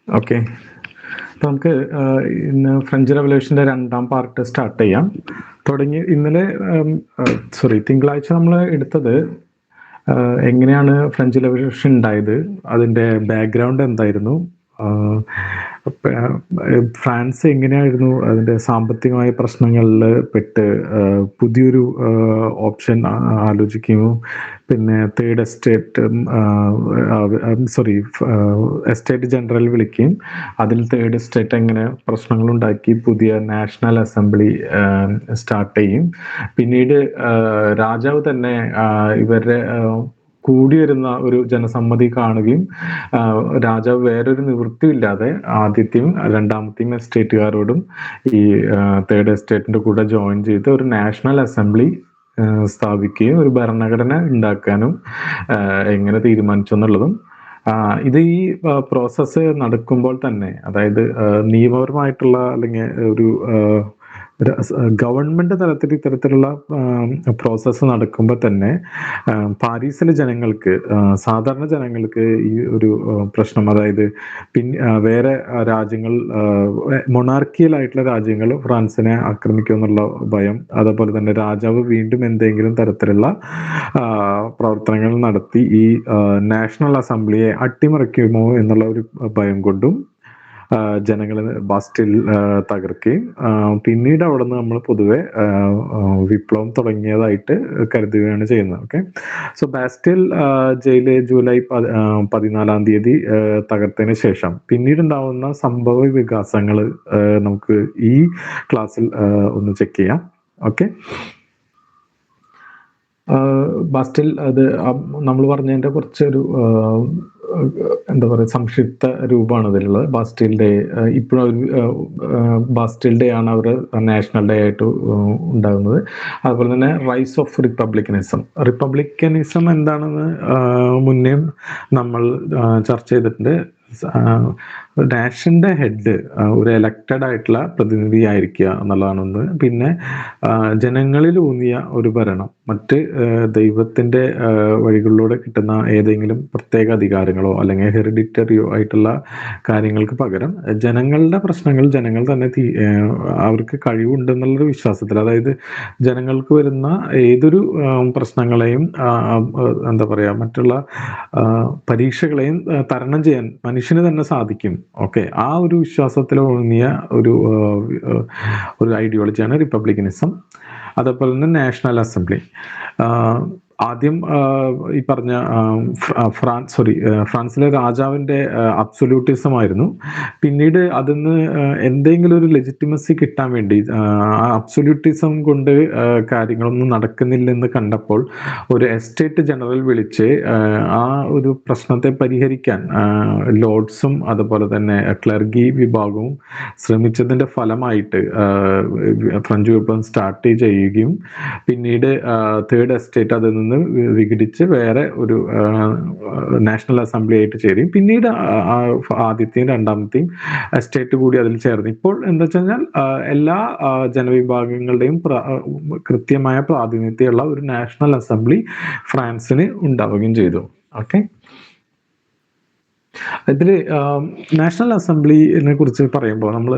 Okay. അപ്പോൾ നമുക്ക് ഇന്ന് ഫ്രഞ്ച് റവല്യൂഷൻ്റെ രണ്ടാം പാർട്ട് സ്റ്റാർട്ട് ചെയ്യാം. ഇന്നലെ തിങ്കളാഴ്ച നമ്മൾ എടുത്തത് എങ്ങനെയാണ് ഫ്രഞ്ച് റവല്യൂഷൻ ഉണ്ടായത്, അതിൻ്റെ ബാക്ക്ഗ്രൗണ്ട് എന്തായിരുന്നു, ഫ്രാൻസ് എങ്ങനെയായിരുന്നു അതിൻ്റെ സാമ്പത്തികമായ പ്രശ്നങ്ങളിൽ പെട്ട് പുതിയൊരു ഓപ്ഷൻ ആലോചിക്കുകയും പിന്നെ തേർഡ് എസ്റ്റേറ്റ് ജനറൽ വിളിക്കുകയും അതിൽ തേർഡ് എസ്റ്റേറ്റ് എങ്ങനെ പ്രശ്നങ്ങളുണ്ടാക്കി പുതിയ നാഷണൽ അസംബ്ലി സ്റ്റാർട്ട് ചെയ്യും. പിന്നീട് രാജാവ് തന്നെ ഇവരുടെ കൂടി വരുന്ന ഒരു ജനസമ്മതി കാണുകയും രാജാവ് വേറൊരു നിവൃത്തിയില്ലാതെ ആദ്യത്തെയും രണ്ടാമത്തെയും എസ്റ്റേറ്റുകാരോടും ഈ തേർഡ് എസ്റ്റേറ്റിന്റെ കൂടെ ജോയിൻ ചെയ്ത് ഒരു നാഷണൽ അസംബ്ലി സ്ഥാപിക്കുകയും ഒരു ഭരണഘടന ഉണ്ടാക്കാനും എങ്ങനെ തീരുമാനിച്ചു എന്നുള്ളതും, ഇത് ഈ പ്രോസസ്സ് നടക്കുമ്പോൾ തന്നെ, അതായത് നിയമപരമായിട്ടുള്ള അല്ലെങ്കിൽ ഒരു ഗവൺമെന്റ് തലത്തിൽ ഇത്തരത്തിലുള്ള പ്രോസസ്സ് നടക്കുമ്പോൾ തന്നെ പാരീസിലെ ജനങ്ങൾക്ക്, സാധാരണ ജനങ്ങൾക്ക് ഈ ഒരു പ്രശ്നം, അതായത് വേറെ രാജ്യങ്ങൾ, മൊണാർക്കിയലായിട്ടുള്ള രാജ്യങ്ങൾ ഫ്രാൻസിനെ ആക്രമിക്കുമെന്നുള്ള ഭയം, അതുപോലെ തന്നെ രാജാവ് വീണ്ടും എന്തെങ്കിലും തരത്തിലുള്ള പ്രവർത്തനങ്ങൾ നടത്തി ഈ നാഷണൽ അസംബ്ലിയെ അട്ടിമറിക്കുമോ എന്നുള്ള ഒരു ഭയം കൊണ്ടും ജനങ്ങൾ ബാസ്റ്റിൽ തകർക്കുകയും പിന്നീട് അവിടെ നിന്ന് നമ്മൾ പൊതുവെ വിപ്ലവം തുടങ്ങിയതായിട്ട് കരുതുകയാണ് ചെയ്യുന്നത്. ഓക്കെ. സോ ബാസ്റ്റിൽ ജയില് ജൂലൈ 14 തകർത്തതിന് ശേഷം പിന്നീട് ഉണ്ടാവുന്ന സംഭവ വികാസങ്ങൾ നമുക്ക് ഈ ക്ലാസ്സിൽ ഒന്ന് ചെക്ക് ചെയ്യാം. ഓക്കെ. ബാസ്റ്റിൽ അത് നമ്മൾ പറഞ്ഞതിൻ്റെ കുറച്ചൊരു എന്താ പറയുക, സംക്ഷിപ്ത രൂപമാണ് അതിലുള്ളത്. ബാസ്റ്റിൽ ഡേ ഇപ്പോഴും ബാസ്റ്റിൽ ഡേ ആണ് അവർ നാഷണൽ ഡേ ആയിട്ട് ഉണ്ടാകുന്നത്. അതുപോലെ തന്നെ റൈസ് ഓഫ് റിപ്പബ്ലിക്കനിസം എന്താണെന്ന് മുന്നേ നമ്മൾ ചർച്ച ചെയ്തിട്ടുണ്ട്. നാഷന്റെ ഹെഡ് ഒരു എലക്റ്റഡ് ആയിട്ടുള്ള പ്രതിനിധി ആയിരിക്കുക എന്നുള്ളതാണൊന്ന്. പിന്നെ ജനങ്ങളിൽ ഊന്നിയ ഒരു ഭരണം, മറ്റ് ദൈവത്തിന്റെ വഴികളിലൂടെ കിട്ടുന്ന ഏതെങ്കിലും പ്രത്യേക അധികാരങ്ങളോ അല്ലെങ്കിൽ ഹെറിഡിറ്ററിയോ ആയിട്ടുള്ള കാര്യങ്ങൾക്ക് പകരം ജനങ്ങളുടെ പ്രശ്നങ്ങൾ ജനങ്ങൾ തന്നെ അവർക്ക് കഴിവുണ്ടെന്നുള്ളൊരു വിശ്വാസത്തിൽ, അതായത് ജനങ്ങൾക്ക് വരുന്ന ഏതൊരു പ്രശ്നങ്ങളെയും എന്താ പറയുക, മറ്റുള്ള പരീക്ഷകളെയും തരണം ചെയ്യാൻ മനുഷ്യന് തന്നെ സാധിക്കും. ഓക്കെ. ആ ഒരു വിശ്വാസത്തിൽ ഊന്നിയ ഒരു ഐഡിയോളജിയാണ് റിപ്പബ്ലിക്കനിസം. അതേപോലെ തന്നെ നാഷണൽ അസംബ്ലി. ആദ്യം ഈ പറഞ്ഞ ഫ്രാൻസിലെ രാജാവിൻ്റെ അബ്സൊല്യൂട്ടിസം ആയിരുന്നു. പിന്നീട് അതിന്ന് എന്തെങ്കിലും ഒരു ലെജിറ്റിമസി കിട്ടാൻ വേണ്ടി, അബ്സൊല്യൂട്ടിസം കൊണ്ട് കാര്യങ്ങളൊന്നും നടക്കുന്നില്ലെന്ന് കണ്ടപ്പോൾ ഒരു എസ്റ്റേറ്റ് ജനറൽ വിളിച്ച് ആ ഒരു പ്രശ്നത്തെ പരിഹരിക്കാൻ ലോർഡ്സും അതുപോലെ തന്നെ ക്ലർഗി വിഭാഗവും ശ്രമിച്ചതിൻ്റെ ഫലമായിട്ട് ഫ്രഞ്ച് വിപ്ലവം സ്റ്റാർട്ട് ചെയ്യുകയും പിന്നീട് തേർഡ് എസ്റ്റേറ്റ് അതിൽ നിന്ന് വിഘടിച്ച് വേറെ ഒരു നാഷണൽ അസംബ്ലി ആയിട്ട് ചേരും. പിന്നീട് ആദ്യത്തെയും രണ്ടാമത്തെയും എസ്റ്റേറ്റ് കൂടി അതിൽ ചേർന്ന് ഇപ്പോൾ എന്താ വെച്ച് കഴിഞ്ഞാൽ എല്ലാ ജനവിഭാഗങ്ങളുടെയും കൃത്യമായ പ്രാതിനിധ്യമുള്ള ഒരു നാഷണൽ അസംബ്ലി ഫ്രാൻസിന് ഉണ്ടാവുകയും ചെയ്തു. ഓക്കെ. ഇതിൽ നാഷണൽ അസംബ്ലിനെ കുറിച്ച് പറയുമ്പോൾ നമ്മൾ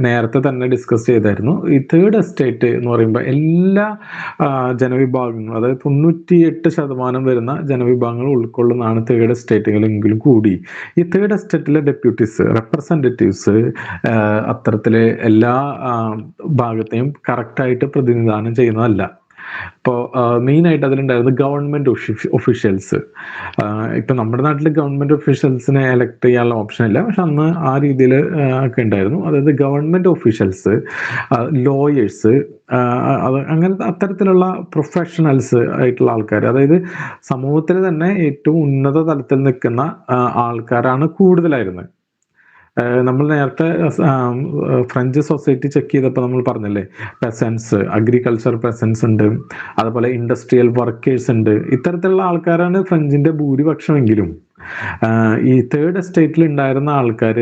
നേരത്തെ തന്നെ ഡിസ്കസ് ചെയ്തായിരുന്നു. ഈ തേർഡ് എസ്റ്റേറ്റ് എന്ന് പറയുമ്പോൾ എല്ലാ ജനവിഭാഗങ്ങളും, അതായത് 98% വരുന്ന ജനവിഭാഗങ്ങൾ ഉൾക്കൊള്ളുന്നതാണ് തേർഡ് എസ്റ്റേറ്റുകളെങ്കിലും കൂടി ഈ തേർഡ് എസ്റ്റേറ്റിലെ ഡെപ്യൂട്ടീസ്, റെപ്രസെൻറ്റേറ്റീവ്സ് അത്തരത്തിലെ എല്ലാ ഭാഗത്തെയും കറക്റ്റായിട്ട് പ്രതിനിധാനം ചെയ്യുന്നതല്ല. ഇപ്പോൾ മെയിനായിട്ട് അതിലുണ്ടായിരുന്നത് ഗവൺമെൻറ് ഒഫീഷ്യൽസ്. ഇപ്പം നമ്മുടെ നാട്ടിൽ ഗവൺമെൻറ് ഒഫീഷ്യൽസിനെ എലക്ട് ചെയ്യാനുള്ള ഓപ്ഷൻ ഇല്ല, പക്ഷെ അന്ന് ആ രീതിയിൽ ഒക്കെ ഉണ്ടായിരുന്നു. അതായത് ഗവൺമെൻറ് ഒഫീഷ്യൽസ്, ലോയേഴ്സ്, അങ്ങനത്തെ അത്തരത്തിലുള്ള പ്രൊഫഷണൽസ് ആയിട്ടുള്ള ആൾക്കാർ, അതായത് സമൂഹത്തിൽ തന്നെ ഏറ്റവും ഉന്നത തലത്തിൽ നിൽക്കുന്ന ആൾക്കാരാണ് കൂടുതലായിരുന്നത്. നമ്മൾ നേരത്തെ ഫ്രഞ്ച് സൊസൈറ്റി ചെക്ക് ചെയ്തപ്പോൾ നമ്മൾ പറഞ്ഞല്ലേ, പെസൻസ്, അഗ്രികൾച്ചർ പെസൻസ് ഉണ്ട്, അതുപോലെ ഇൻഡസ്ട്രിയൽ വർക്കേഴ്സ് ഉണ്ട്. ഇത്തരത്തിലുള്ള ആൾക്കാരാണ് ഫ്രഞ്ചിന്റെ ഭൂരിപക്ഷമെങ്കിലും ഈ തേർഡ് എസ്റ്റേറ്റിൽ ഉണ്ടായിരുന്ന ആൾക്കാർ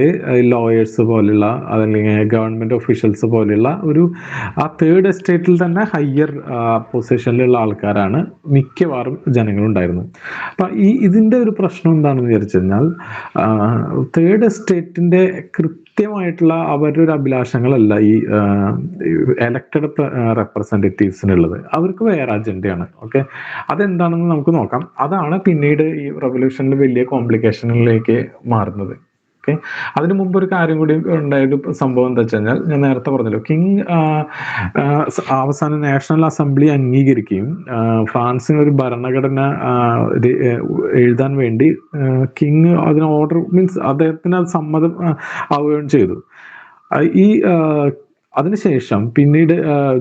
ലോയേഴ്സ് പോലുള്ള അതല്ലെങ്കിൽ ഗവൺമെൻറ് ഒഫീഷ്യൽസ് പോലെയുള്ള ആ തേർഡ് എസ്റ്റേറ്റിൽ തന്നെ ഹയർ പൊസിഷനിലുള്ള ആൾക്കാരാണ് മിക്കവാറും ജനങ്ങളുണ്ടായിരുന്നു. അപ്പം ഇതിൻ്റെ ഒരു പ്രശ്നം എന്താണെന്ന് വിചാരിച്ചു കഴിഞ്ഞാൽ തേർഡ് എസ്റ്റേറ്റിൻ്റെ കൃത്യമായിട്ടുള്ള അവരുടെ ഒരു അഭിലാഷങ്ങളല്ല ഈ എലക്റ്റഡ് റെപ്രസെൻറ്റേറ്റീവ്സിനുള്ളത്. അവർക്ക് വേറെ അജണ്ടയാണ്. ഓക്കെ, അതെന്താണെന്ന് നമുക്ക് നോക്കാം. അതാണ് പിന്നീട് ഈ റെവല്യൂഷനിൽ വലിയ കോംപ്ലിക്കേഷനിലേക്ക് മാറുന്നത്. ഓക്കെ, അതിനു മുമ്പ് ഒരു കാര്യം കൂടി ഉണ്ടായൊരു സംഭവം എന്താ വെച്ച് കഴിഞ്ഞാൽ, ഞാൻ നേരത്തെ പറഞ്ഞല്ലോ, കിങ് അവസാനം നാഷണൽ അസംബ്ലി അംഗീകരിക്കുകയും ഫ്രാൻസിന് ഒരു ഭരണഘടന എഴുതാൻ വേണ്ടി കിങ് അതിന് ഓർഡർ മീൻസ് അദ്ദേഹത്തിന് അത് സമ്മതം ആവുകയും ചെയ്തു. ഈ അതിനുശേഷം പിന്നീട്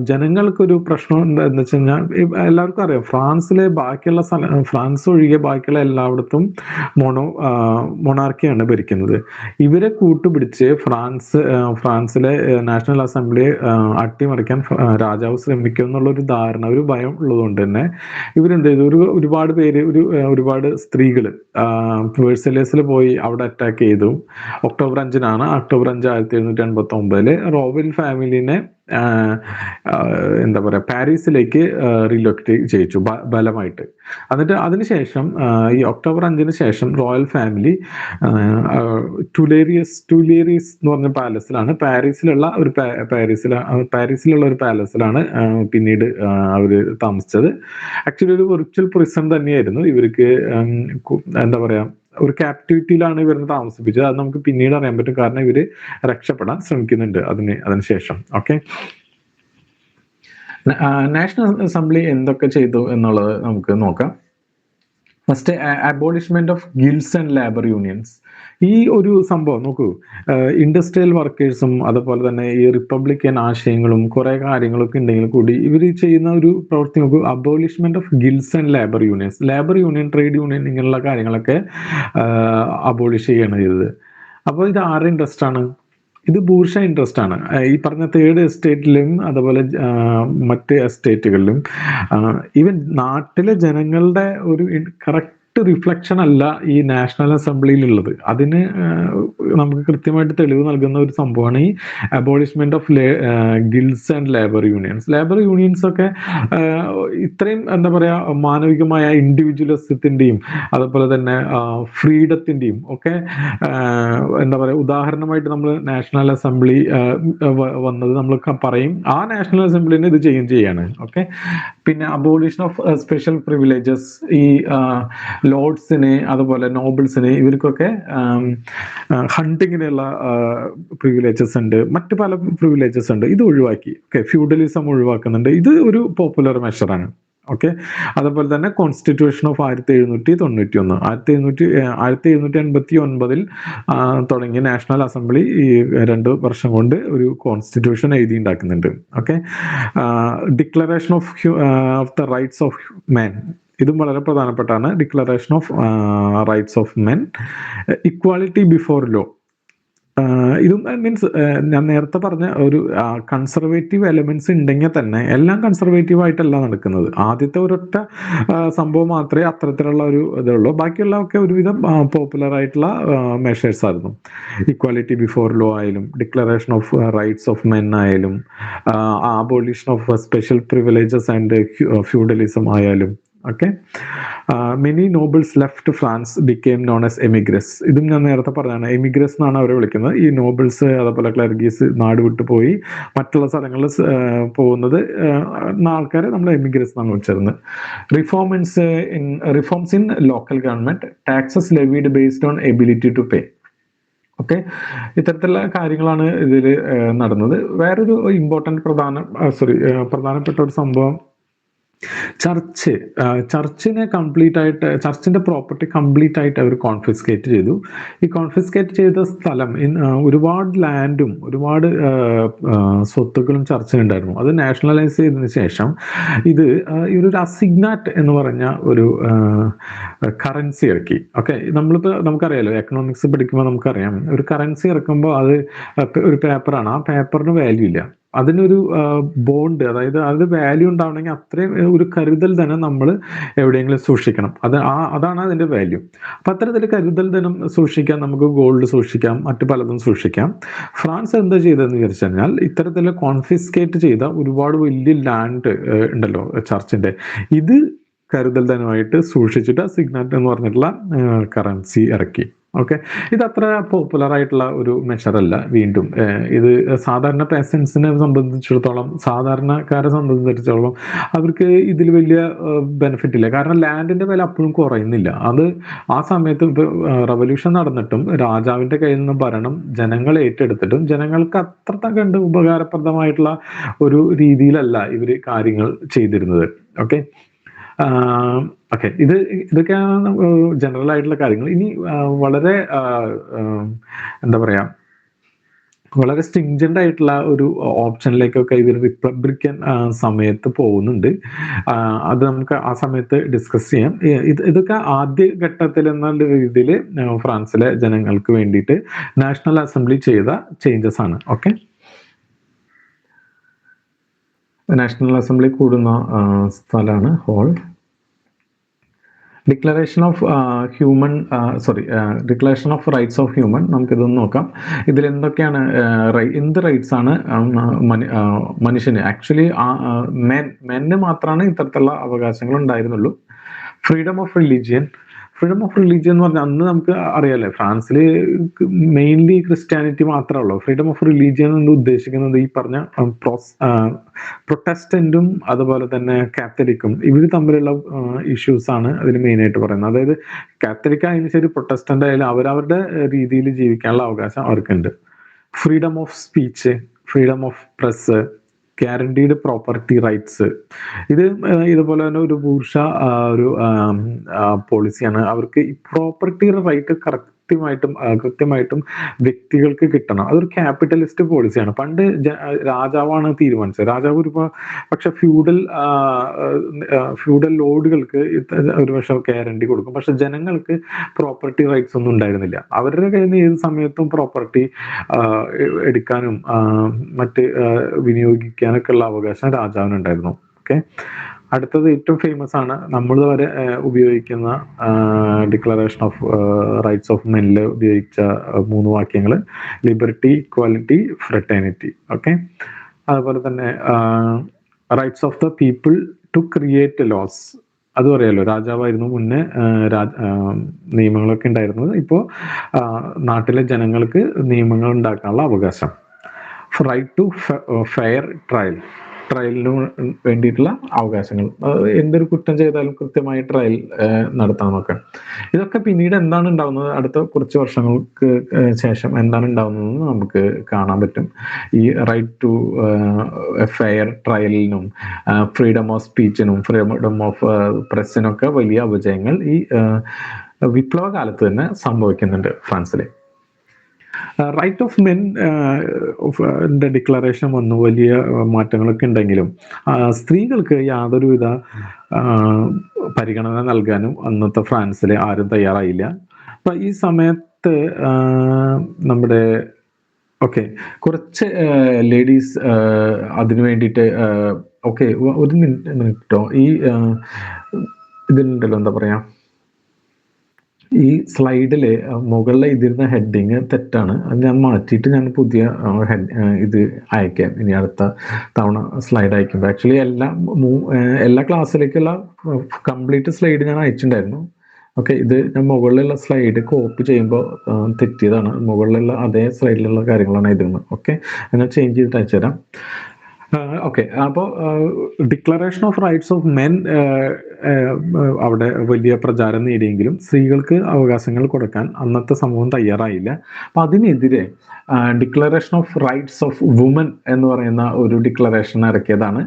ജനങ്ങൾക്കൊരു പ്രശ്നം എന്താണെന്ന് വെച്ച് കഴിഞ്ഞാൽ, എല്ലാവർക്കും അറിയാം ഫ്രാൻസിലെ ബാക്കിയുള്ള ഫ്രാൻസ് ഒഴികെ ബാക്കിയുള്ള എല്ലായിടത്തും മൊണാർക്കിയാണ് ഭരിക്കുന്നത്. ഇവരെ കൂട്ടുപിടിച്ച് ഫ്രാൻസിലെ നാഷണൽ അസംബ്ലിയെ അട്ടിമറിക്കാൻ രാജാവ് ശ്രമിക്കും എന്നുള്ളൊരു ധാരണ, ഒരു ഭയം ഉള്ളതുകൊണ്ട് തന്നെ ഇവരെന്ത് ചെയ്തു, ഒരുപാട് സ്ത്രീകൾ വേഴ്സലേസിൽ പോയി അവിടെ അറ്റാക്ക് ചെയ്തു. ഒക്ടോബർ 5 1789 റോയൽ ഫാമിലിനെ എന്താ പറയുക പാരീസിലേക്ക് റിലൊക്കേറ്റ് ചെയ്യിച്ചു ബലമായിട്ട്. എന്നിട്ട് അതിനുശേഷം ഈ ഒക്ടോബർ 5 ശേഷം റോയൽ ഫാമിലി ടുലേറിയസ് എന്ന് പറഞ്ഞ പാലസിലാണ്, പാരീസിലുള്ള ഒരു പാലസിലാണ് പിന്നീട് അവർ താമസിച്ചത്. ആക്ച്വലി ഒരു വിർച്വൽ പ്രിസൺ തന്നെയായിരുന്നു ഇവർക്ക്. എന്താ പറയാ, ഒരു ക്യാപ്റ്റിവിറ്റിയിലാണ് ഇവരെ താമസിപ്പിച്ചത്. അത് നമുക്ക് പിന്നീട് അറിയാൻ പറ്റും, കാരണം ഇവര് രക്ഷപ്പെടാൻ ശ്രമിക്കുന്നുണ്ട് അതിനുശേഷം. ഓക്കെ, നാഷണൽ അസംബ്ലി എന്തൊക്കെ ചെയ്തു എന്നുള്ളത് നമുക്ക് നോക്കാം. First, abolishment of guilds and labour unions. ഈ ഒരു സംഭവം നോക്കൂ, ഇൻഡസ്ട്രിയൽ വർക്കേഴ്സും അതുപോലെ തന്നെ ഈ റിപ്പബ്ലിക്കൻ ആശയങ്ങളും കുറെ കാര്യങ്ങളൊക്കെ ഉണ്ടെങ്കിൽ കൂടി ഇവർ ചെയ്യുന്ന ഒരു പ്രവൃത്തി നോക്കൂ, abolishment of guilds and labour unions. Labour union, trade union, ഇങ്ങനെയുള്ള കാര്യങ്ങളൊക്കെ അബോളിഷ് ചെയ്യാണ് ചെയ്തത്. അപ്പോൾ ഇത് ആരുടെ ഇൻട്രസ്റ്റ് ആണ്? ഇത് ബൂർഷ ഇൻട്രസ്റ്റ് ആണ്. ഈ പറഞ്ഞ തേർഡ് എസ്റ്റേറ്റിലും അതുപോലെ മറ്റ് എസ്റ്റേറ്റുകളിലും ഈവൻ നാട്ടിലെ ജനങ്ങളുടെ ഒരു കറക്റ്റ് റിഫ്ലക്ഷൻ അല്ല ഈ നാഷണൽ അസംബ്ലിയിലുള്ളത്. അതിന് നമുക്ക് കൃത്യമായിട്ട് തെളിവ് നൽകുന്ന ഒരു സംഭവമാണ് ഈ abolishment of guilds and labour unions. Labour unions ഒക്കെ ഇത്രയും എന്താ പറയാ, മാനവികമായ ഇൻഡിവിജ്വലിസത്തിന്റെയും അതുപോലെ തന്നെ ഫ്രീഡത്തിന്റെയും ഒക്കെ എന്താ പറയാ ഉദാഹരണമായിട്ട് നമ്മൾ നാഷണൽ അസംബ്ലി വന്നത് നമ്മൾ പറയും. ആ നാഷണൽ അസംബ്ലിനെ ഇത് ചെയ്യാണ്. ഓക്കെ, പിന്നെ അബോളിഷൻ ഓഫ് സ്പെഷ്യൽ പ്രിവിലേജസ്. ഈ ലോർഡ്സിന് അതുപോലെ നോബിൾസിന് ഇവർക്കൊക്കെ ഹണ്ടിങ്ങിനുള്ള പ്രിവിലേജസ് ഉണ്ട്, മറ്റു പല പ്രിവിലേജസ് ഉണ്ട്. ഇത് ഒഴിവാക്കി. ഓക്കെ, ഫ്യൂഡലിസം ഒഴിവാക്കുന്നുണ്ട്. ഇത് ഒരു പോപ്പുലർ മെഷറാണ്. ഓക്കെ, അതുപോലെ തന്നെ കോൺസ്റ്റിറ്റ്യൂഷൻ ഓഫ് 1791 1789 തുടങ്ങിയ നാഷണൽ അസംബ്ലി ഈ 2 വർഷം കൊണ്ട് ഒരു കോൺസ്റ്റിറ്റ്യൂഷൻ എഴുതി ഉണ്ടാക്കുന്നുണ്ട്. Okay, declaration of the rights of men. ഇതും വളരെ പ്രധാനപ്പെട്ടാണ്. Declaration of rights of men, equality before law. ഇതും മീൻസ് ഞാൻ നേരത്തെ പറഞ്ഞ ഒരു കൺസർവേറ്റീവ് എലമെന്റ്സ് ഉണ്ടെങ്കിൽ തന്നെ എല്ലാം കൺസർവേറ്റീവ് ആയിട്ടല്ല നടക്കുന്നത്. ആദ്യത്തെ ഒരൊറ്റ സംഭവം മാത്രമേ അത്തരത്തിലുള്ള ഒരു ഇതുള്ളൂ. ബാക്കിയുള്ളതൊക്കെ ഒരുവിധം പോപ്പുലർ ആയിട്ടുള്ള മെഷേഴ്സ് ആയിരുന്നു. ഇക്വാലിറ്റി ബിഫോർ ലോ ആയാലും, declaration of rights of men ആയാലും, abolition of special privileges and feudalism ആയാലും. Okay, many nobles left France became known as emigres. ഇതും ഞാൻ നേരത്തെ പറഞ്ഞാണ്, എമിഗ്രസ് എന്നാണ് അവരെ വിളിക്കുന്നത്. ഈ നോബിൾസ് അതുപോലെ ക്ലർഗീസ് നാട് വിട്ടു പോയി മറ്റുള്ള സ്ഥലങ്ങളിൽ പോകുന്നത് ആൾക്കാരെ നമ്മൾ എമിഗ്രസ് എന്നാണ് വിളിച്ചിരുന്നത്. Reforms in local government, taxes levied based on ability to pay. Okay, ഇത്തരത്തിലുള്ള കാര്യങ്ങളാണ് ഇതിൽ നടന്നത്. വേറൊരു പ്രധാനപ്പെട്ട ഒരു സംഭവം, ചർച്ചിന്റെ പ്രോപ്പർട്ടി കംപ്ലീറ്റ് ആയിട്ട് അവർ കോൺഫിസ്കേറ്റ് ചെയ്തു. ഈ കോൺഫിസ്കേറ്റ് ചെയ്ത സ്ഥലം ഒരുപാട് ലാൻഡും ഒരുപാട് സ്വത്തുക്കളും ചർച്ചിനുണ്ടായിരുന്നു. അത് നാഷണലൈസ് ചെയ്തതിനു ശേഷം ഇവരൊരു അസിഗ്നാറ്റ് എന്ന് പറഞ്ഞ ഒരു കറൻസി ഇറക്കി. ഓക്കെ, നമുക്കറിയാലോ, എക്കണോമിക്സ് പഠിക്കുമ്പോൾ നമുക്കറിയാം, ഒരു കറൻസി ഇറക്കുമ്പോൾ അത് ഒരു പേപ്പറാണ്. ആ പേപ്പറിന് വാല്യൂ ഇല്ല. അതിനൊരു ബോണ്ട്, അതായത് അത് വാല്യൂ ഉണ്ടാവണമെങ്കിൽ അത്രയും ഒരു കരുതൽ ധനം നമ്മൾ എവിടെയെങ്കിലും സൂക്ഷിക്കണം. അതാണ് അതിന്റെ വാല്യൂ. അപ്പൊ അത്തരത്തിൽ കരുതൽ ധനം സൂക്ഷിക്കാൻ നമുക്ക് ഗോൾഡ് സൂക്ഷിക്കാം, മറ്റു പലതും സൂക്ഷിക്കാം. ഫ്രാൻസ് എന്താ ചെയ്തതെന്ന് വിചാരിച്ചു കഴിഞ്ഞാൽ, ഇത്തരത്തിൽ കോൺഫിസ്കേറ്റ് ചെയ്ത ഒരുപാട് വലിയ ലാൻഡ് ഉണ്ടല്ലോ ചർച്ചിന്റെ, ഇത് കരുതൽ ധനമായിട്ട് സൂക്ഷിച്ചിട്ട് സിഗ്നറ്റ് എന്ന് പറഞ്ഞിട്ടുള്ള കറൻസി ഇറക്കി. ഓക്കെ, ഇത് അത്ര പോപ്പുലർ ആയിട്ടുള്ള ഒരു മെഷർ അല്ല. വീണ്ടും ഇത് സാധാരണ പേസൻസിനെ സംബന്ധിച്ചിടത്തോളം, സാധാരണക്കാരെ സംബന്ധിച്ചിടത്തോളം അവർക്ക് ഇതിൽ വലിയ ബെനിഫിറ്റ് ഇല്ല. കാരണം ലാൻഡിന്റെ വില അപ്പോഴും കുറയുന്നില്ല. അത് ആ സമയത്ത് റവല്യൂഷൻ നടന്നിട്ടും രാജാവിന്റെ കയ്യിൽ നിന്ന് ഭരണം ജനങ്ങൾ ഏറ്റെടുത്തിട്ടും ജനങ്ങൾക്ക് അത്ര കണ്ട് ഉപകാരപ്രദമായിട്ടുള്ള ഒരു രീതിയിലല്ല ഇവര് കാര്യങ്ങൾ ചെയ്തിരുന്നത്. ഓക്കെ, ഓക്കെ, ഇതൊക്കെയാണ് ജനറൽ ആയിട്ടുള്ള കാര്യങ്ങൾ. ഇനി വളരെ എന്താ പറയാ, വളരെ സ്ട്രിഞ്ചന്റ് ആയിട്ടുള്ള ഒരു ഓപ്ഷനിലേക്കൊക്കെ ഇവർ റിപ്പബ്ലിക്കൻ സമയത്ത് പോകുന്നുണ്ട്. അത് നമുക്ക് ആ സമയത്ത് ഡിസ്കസ് ചെയ്യാം. ഇതൊക്കെ ആദ്യ ഘട്ടത്തിൽ എന്ന രീതിയിൽ ഫ്രാൻസിലെ ജനങ്ങൾക്ക് വേണ്ടിയിട്ട് നാഷണൽ അസംബ്ലി ചെയ്ത ചേഞ്ചസ് ആണ്. ഓക്കെ, നാഷണൽ അസംബ്ലി കൂടുന്ന സ്ഥലമാണ് hall. Declaration of declaration of rights of human, നമുക്കിതൊന്ന് നോക്കാം. ഇതിൽ എന്തൊക്കെയാണ് എന്ത് റൈറ്റ്സ് ആണ് മനുഷ്യന്, ആക്ച്വലി മെന് മാത്രമാണ് ഇത്തരത്തിലുള്ള അവകാശങ്ങൾ ഉണ്ടായിരുന്നുള്ളൂ. ഫ്രീഡം ഓഫ് റിലീജിയൻ എന്ന് പറഞ്ഞാൽ അന്ന് നമുക്ക് അറിയാലേ, ഫ്രാൻസിൽ മെയിൻലി ക്രിസ്ത്യാനിറ്റി മാത്രമേ ഉള്ളൂ. ഫ്രീഡം ഓഫ് റിലീജിയൻ എന്ന് ഉദ്ദേശിക്കുന്നത് ഈ പറഞ്ഞ പ്രൊട്ടസ്റ്റന്റും അതുപോലെ തന്നെ കാത്തലിക്കും ഇവർ തമ്മിലുള്ള ഇഷ്യൂസ് ആണ് അതിൽ മെയിൻ ആയിട്ട് പറയുന്നത്. അതായത് കാത്തലിക് ആയാലും ശരി, പ്രൊട്ടസ്റ്റന്റ് ആയാലും അവരവരുടെ രീതിയിൽ ജീവിക്കാനുള്ള അവകാശം അവർക്കുണ്ട്. Freedom of speech, freedom of press, guaranteed property rights. ഇതുപോലെ തന്നെ ഒരു ബൂർഷ ഒരു പോളിസിയാണ്. അവർക്ക് ഈ പ്രോപ്പർട്ടി റൈറ്റ് കൃത്യമായിട്ടും വ്യക്തികൾക്ക് കിട്ടണം. അതൊരു ക്യാപിറ്റലിസ്റ്റ് പോളിസിയാണ്. പണ്ട് രാജാവാണ് തീരുമാനിച്ചത്. രാജാവ് പക്ഷെ ഫ്യൂഡൽ ലോഡുകൾക്ക് ഒരു പക്ഷെ ഗ്യാരണ്ടി കൊടുക്കും. പക്ഷെ ജനങ്ങൾക്ക് പ്രോപ്പർട്ടി റൈറ്റ്സ് ഒന്നും ഉണ്ടായിരുന്നില്ല. അവരുടെ കയ്യിൽ നിന്ന് ഏത് സമയത്തും പ്രോപ്പർട്ടി എടുക്കാനും മറ്റ് വിനിയോഗിക്കാനൊക്കെ ഉള്ള അവകാശം രാജാവിനുണ്ടായിരുന്നു. ഓക്കെ, അടുത്തത് ഏറ്റവും ഫേമസ് ആണ്, നമ്മൾ വരെ ഉപയോഗിക്കുന്ന ഡിക്ലറേഷൻ ഓഫ് റൈറ്റ്സ് ഓഫ് മെനിൽ ഉപയോഗിച്ച 3 വാക്യങ്ങൾ: ലിബർട്ടി, ഇക്വാലിറ്റി, ഫ്രട്ടേണിറ്റി. ഓക്കെ, അതുപോലെ തന്നെ rights of the people to create laws. അത് പറയാലോ, രാജാവായിരുന്നു മുന്നേ നിയമങ്ങളൊക്കെ ഉണ്ടായിരുന്നത്. ഇപ്പോൾ നാട്ടിലെ ജനങ്ങൾക്ക് നിയമങ്ങൾ ഉണ്ടാക്കാനുള്ള അവകാശം. റൈറ്റ് ടു ഫെയർ ട്രയലിന് വേണ്ടിയിട്ടുള്ള അവകാശങ്ങൾ. എന്തൊരു കുറ്റം ചെയ്താലും കൃത്യമായി ട്രയൽ നടത്താനൊക്കെ. ഇതൊക്കെ പിന്നീട് എന്താണ് ഉണ്ടാവുന്നത്, അടുത്ത കുറച്ച് വർഷങ്ങൾക്ക് ശേഷം എന്താണ് ഉണ്ടാവുന്നതെന്ന് നമുക്ക് കാണാൻ പറ്റും. ഈ റൈറ്റ് ടു ഫെയർ ട്രയലിനും ഫ്രീഡം ഓഫ് സ്പീച്ചിനും ഫ്രീഡം ഓഫ് പ്രസിനൊക്കെ വലിയ അപജയങ്ങൾ ഈ വിപ്ലവ കാലത്ത് തന്നെ സംഭവിക്കുന്നുണ്ട് ഫ്രാൻസിൽ. റൈറ്റ് ഓഫ് മെൻ ഡിക്ലറേഷൻ വന്നു, വലിയ മാറ്റങ്ങളൊക്കെ ഉണ്ടെങ്കിലും സ്ത്രീകൾക്ക് യാതൊരുവിധ പരിഗണന നൽകാനും അന്നത്തെ ഫ്രാൻസിൽ ആരും തയ്യാറായില്ല. അപ്പൊ ഈ സമയത്ത് നമ്മുടെ കുറച്ച് ലേഡീസ് അതിനു വേണ്ടിയിട്ട് ഒരു മിനിറ്റോ, ഈ ഇതിലുണ്ടല്ലോ, എന്താ പറയാ, ഈ സ്ലൈഡില് മുകളിലെ ഇതിരുന്ന ഹെഡിങ് തെറ്റാണ്. അത് ഞാൻ മാറ്റിയിട്ട് ഞാൻ പുതിയ ഇത് അയക്കാം ഇനി അടുത്ത തവണ സ്ലൈഡ് അയക്കുമ്പോൾ. ആക്ച്വലി എല്ലാ ക്ലാസ്സിലേക്കുള്ള കംപ്ലീറ്റ് സ്ലൈഡ് ഞാൻ അയച്ചിട്ടുണ്ടായിരുന്നു. ഓക്കെ, ഇത് ഞാൻ മുകളിലുള്ള സ്ലൈഡ് കോപ്പി ചെയ്യുമ്പോൾ തെറ്റിയതാണ്. മുകളിലുള്ള അതേ സ്ലൈഡിലുള്ള കാര്യങ്ങളാണ് എഴുതുന്നത്. ഓക്കെ, ഞാൻ ചേഞ്ച് ചെയ്തിട്ട് അയച്ചുതരാം. ഓക്കെ, അപ്പോൾ declaration of rights of men അവിടെ വലിയ പ്രചാരം നേടിയെങ്കിലും സ്ത്രീകൾക്ക് അവകാശങ്ങൾ കൊടുക്കാൻ അന്നത്തെ സമൂഹം തയ്യാറായില്ല. അപ്പൊ അതിനെതിരെ declaration of rights of woman എന്ന് പറയുന്ന ഒരു ഡിക്ലറേഷൻ ഇറക്കിയതാണ്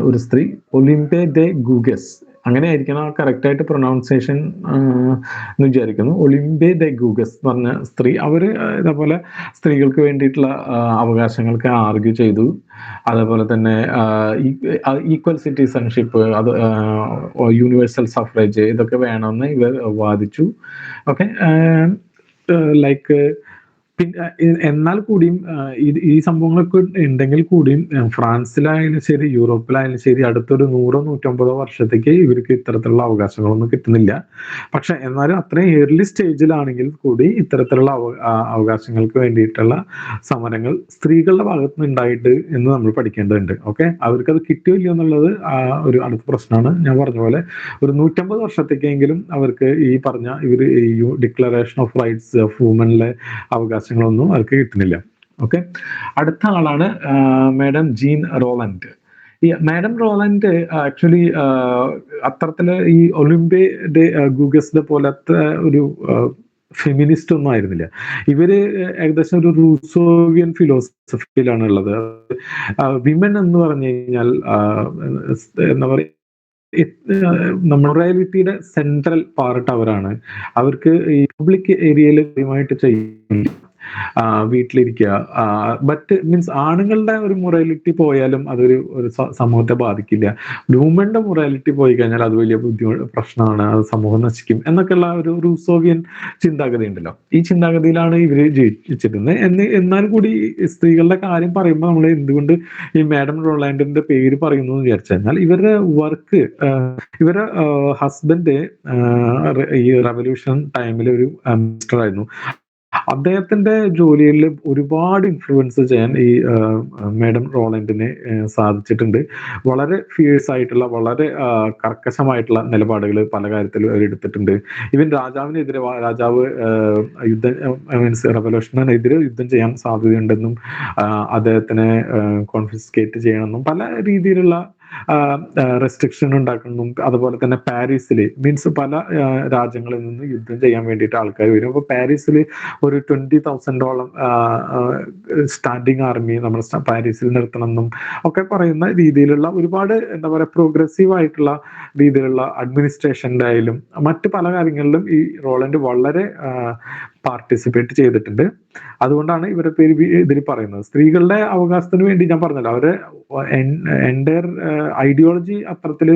ഒരു സ്ത്രീ, ഒളിംപെ ദെ ഗൂഗസ്. അങ്ങനെ ആയിരിക്കണം കറക്റ്റായിട്ട് പ്രൊനൗൺസിയേഷൻ എന്ന് വിചാരിക്കുന്നു. ഒളിംപെ ദെ ഗൂഗസ് എന്ന് പറഞ്ഞ സ്ത്രീ, അവർ ഇതേപോലെ സ്ത്രീകൾക്ക് വേണ്ടിയിട്ടുള്ള അവകാശങ്ങൾക്ക് ആർഗ്യൂ ചെയ്തു. അതേപോലെ തന്നെ ഈക്വൽ സിറ്റിസൺഷിപ്പ്, അത് യൂണിവേഴ്സൽ സഫ്രേജ്, ഇതൊക്കെ വേണമെന്ന് ഇവർ വാദിച്ചു. ഓക്കെ, ലൈക്ക് പിന്നെ എന്നാൽ കൂടിയും ഈ സംഭവങ്ങളൊക്കെ ഉണ്ടെങ്കിൽ കൂടിയും ഫ്രാൻസിലായാലും ശരി, യൂറോപ്പിലായാലും ശരി, അടുത്തൊരു 100-150 വർഷത്തേക്ക് ഇവർക്ക് ഇത്തരത്തിലുള്ള അവകാശങ്ങളൊന്നും കിട്ടുന്നില്ല. പക്ഷെ എന്നാലും അത്രയും ഏർലി സ്റ്റേജിലാണെങ്കിൽ കൂടി ഇത്തരത്തിലുള്ള അവകാശങ്ങൾക്ക് വേണ്ടിയിട്ടുള്ള സമരങ്ങൾ സ്ത്രീകളുടെ ഭാഗത്ത് നിന്ന് ഉണ്ടായിട്ട് എന്ന് നമ്മൾ പഠിക്കേണ്ടതുണ്ട്. ഓക്കെ, അവർക്കത് കിട്ടിയോ ഇല്ലയോ എന്നുള്ളത് ഒരു അടുത്ത പ്രശ്നമാണ്. ഞാൻ പറഞ്ഞ പോലെ ഒരു 150 വർഷത്തേക്കെങ്കിലും അവർക്ക് ഈ പറഞ്ഞ ഈ ഡിക്ലറേഷൻ ഓഫ് റൈറ്റ്സ് ഓഫ് വുമനിലെ അവകാശങ്ങളൊന്നും അവർക്ക് കിട്ടുന്നില്ല. ഓക്കെ, അടുത്ത ആളാണ് മാഡം ജീൻ റോളൻഡ്. ഈ മാഡം റോളൻഡ് ആക്ച്വലി അത്തരത്തില് ഈ ഒളിമ്പ്യ ഗൂഗസ്ഡ് പോലത്തെ ഒരു ഫെമിനിസ്റ്റ് ഒന്നും ആയിരുന്നില്ല. ഇവര് ഏകദേശം ഒരു റൂസോവിയൻ ഫിലോസഫിയിലാണ് ഉള്ളത്. വിമൻ എന്ന് പറഞ്ഞു കഴിഞ്ഞാൽ എന്താ പറയുക, മൊറാലിറ്റിയുടെ സെൻട്രൽ പാർട്ട് അവരാണ്. അവർക്ക് ഈ പബ്ലിക് ഏരിയയിൽ കൃത്യമായിട്ട് ചെയ്യും, വീട്ടിലിരിക്കുക. ബട്ട് മീൻസ് ആണുങ്ങളുടെ ഒരു മൊറാലിറ്റി പോയാലും അതൊരു സമൂഹത്തെ ബാധിക്കില്ല. വുമന്റെ മൊറാലിറ്റി പോയി കഴിഞ്ഞാൽ അത് വലിയ പ്രശ്നമാണ്, അത് സമൂഹം നശിക്കും എന്നൊക്കെയുള്ള ഒരു റൂസോവിയൻ ചിന്താഗതി ഉണ്ടല്ലോ. ഈ ചിന്താഗതിയിലാണ് ഇവര് ജീവിച്ചിരുന്നത്. എന്നാൽ കൂടി സ്ത്രീകളുടെ കാര്യം പറയുമ്പോൾ നമ്മൾ എന്തുകൊണ്ട് ഈ മാഡം റൊളാൻഡിന്റെ പേര് പറയുന്നു എന്ന് വിചാരിച്ചു കഴിഞ്ഞാൽ, ഇവരുടെ വർക്ക്, ഇവരുടെ ഹസ്ബൻഡ് ഈ റവല്യൂഷൻ ടൈമിൽ ഒരു മിനിസ്റ്റർ ആയിരുന്നു. അദ്ദേഹത്തിന്റെ ജോലിയിൽ ഒരുപാട് ഇൻഫ്ലുവൻസ് ചെയ്യാൻ ഈ മാഡം റോളൻഡിനെ സാധിച്ചിട്ടുണ്ട്. വളരെ ഫിയേഴ്സ് ആയിട്ടുള്ള, വളരെ കർക്കശമായിട്ടുള്ള നിലപാടുകൾ പല കാര്യത്തിലും അവർ എടുത്തിട്ടുണ്ട്. ഈവൻ രാജാവിനെതിരെ, രാജാവ് മീൻസ് റവല്യൂഷനെതിരെ യുദ്ധം ചെയ്യാൻ സാധ്യതയുണ്ടെന്നും അദ്ദേഹത്തിനെ കോൺഫിസ്കേറ്റ് ചെയ്യണമെന്നും പല രീതിയിലുള്ള റെസ്ട്രിക്ഷൻ ഉണ്ടാക്കണം. അതുപോലെ തന്നെ പാരീസിൽ മീൻസ് പല രാജ്യങ്ങളിൽ നിന്ന് യുദ്ധം ചെയ്യാൻ വേണ്ടിയിട്ട് ആൾക്കാർ വരും. അപ്പോൾ പാരീസിൽ ഒരു 20,000ഓളം സ്റ്റാൻഡിങ് ആർമി നമ്മൾ പാരീസിൽ നിർത്തണമെന്നും ഒക്കെ പറയുന്ന രീതിയിലുള്ള ഒരുപാട് എന്താ പറയുക പ്രോഗ്രസീവ് ആയിട്ടുള്ള രീതിയിലുള്ള അഡ്മിനിസ്ട്രേഷൻ്റെ ആയാലും മറ്റ് പല കാര്യങ്ങളിലും ഈ റോളൻഡ് വളരെ പാർട്ടിസിപ്പേറ്റ് ചെയ്തിട്ടുണ്ട്. അതുകൊണ്ടാണ് ഇവരുടെ പേര് ഇതിൽ പറയുന്നത്. സ്ത്രീകളുടെ അവകാശത്തിന് വേണ്ടി ഞാൻ പറഞ്ഞല്ലോ, അവരെ എൻ്റയർ ഐഡിയോളജി അത്തരത്തില്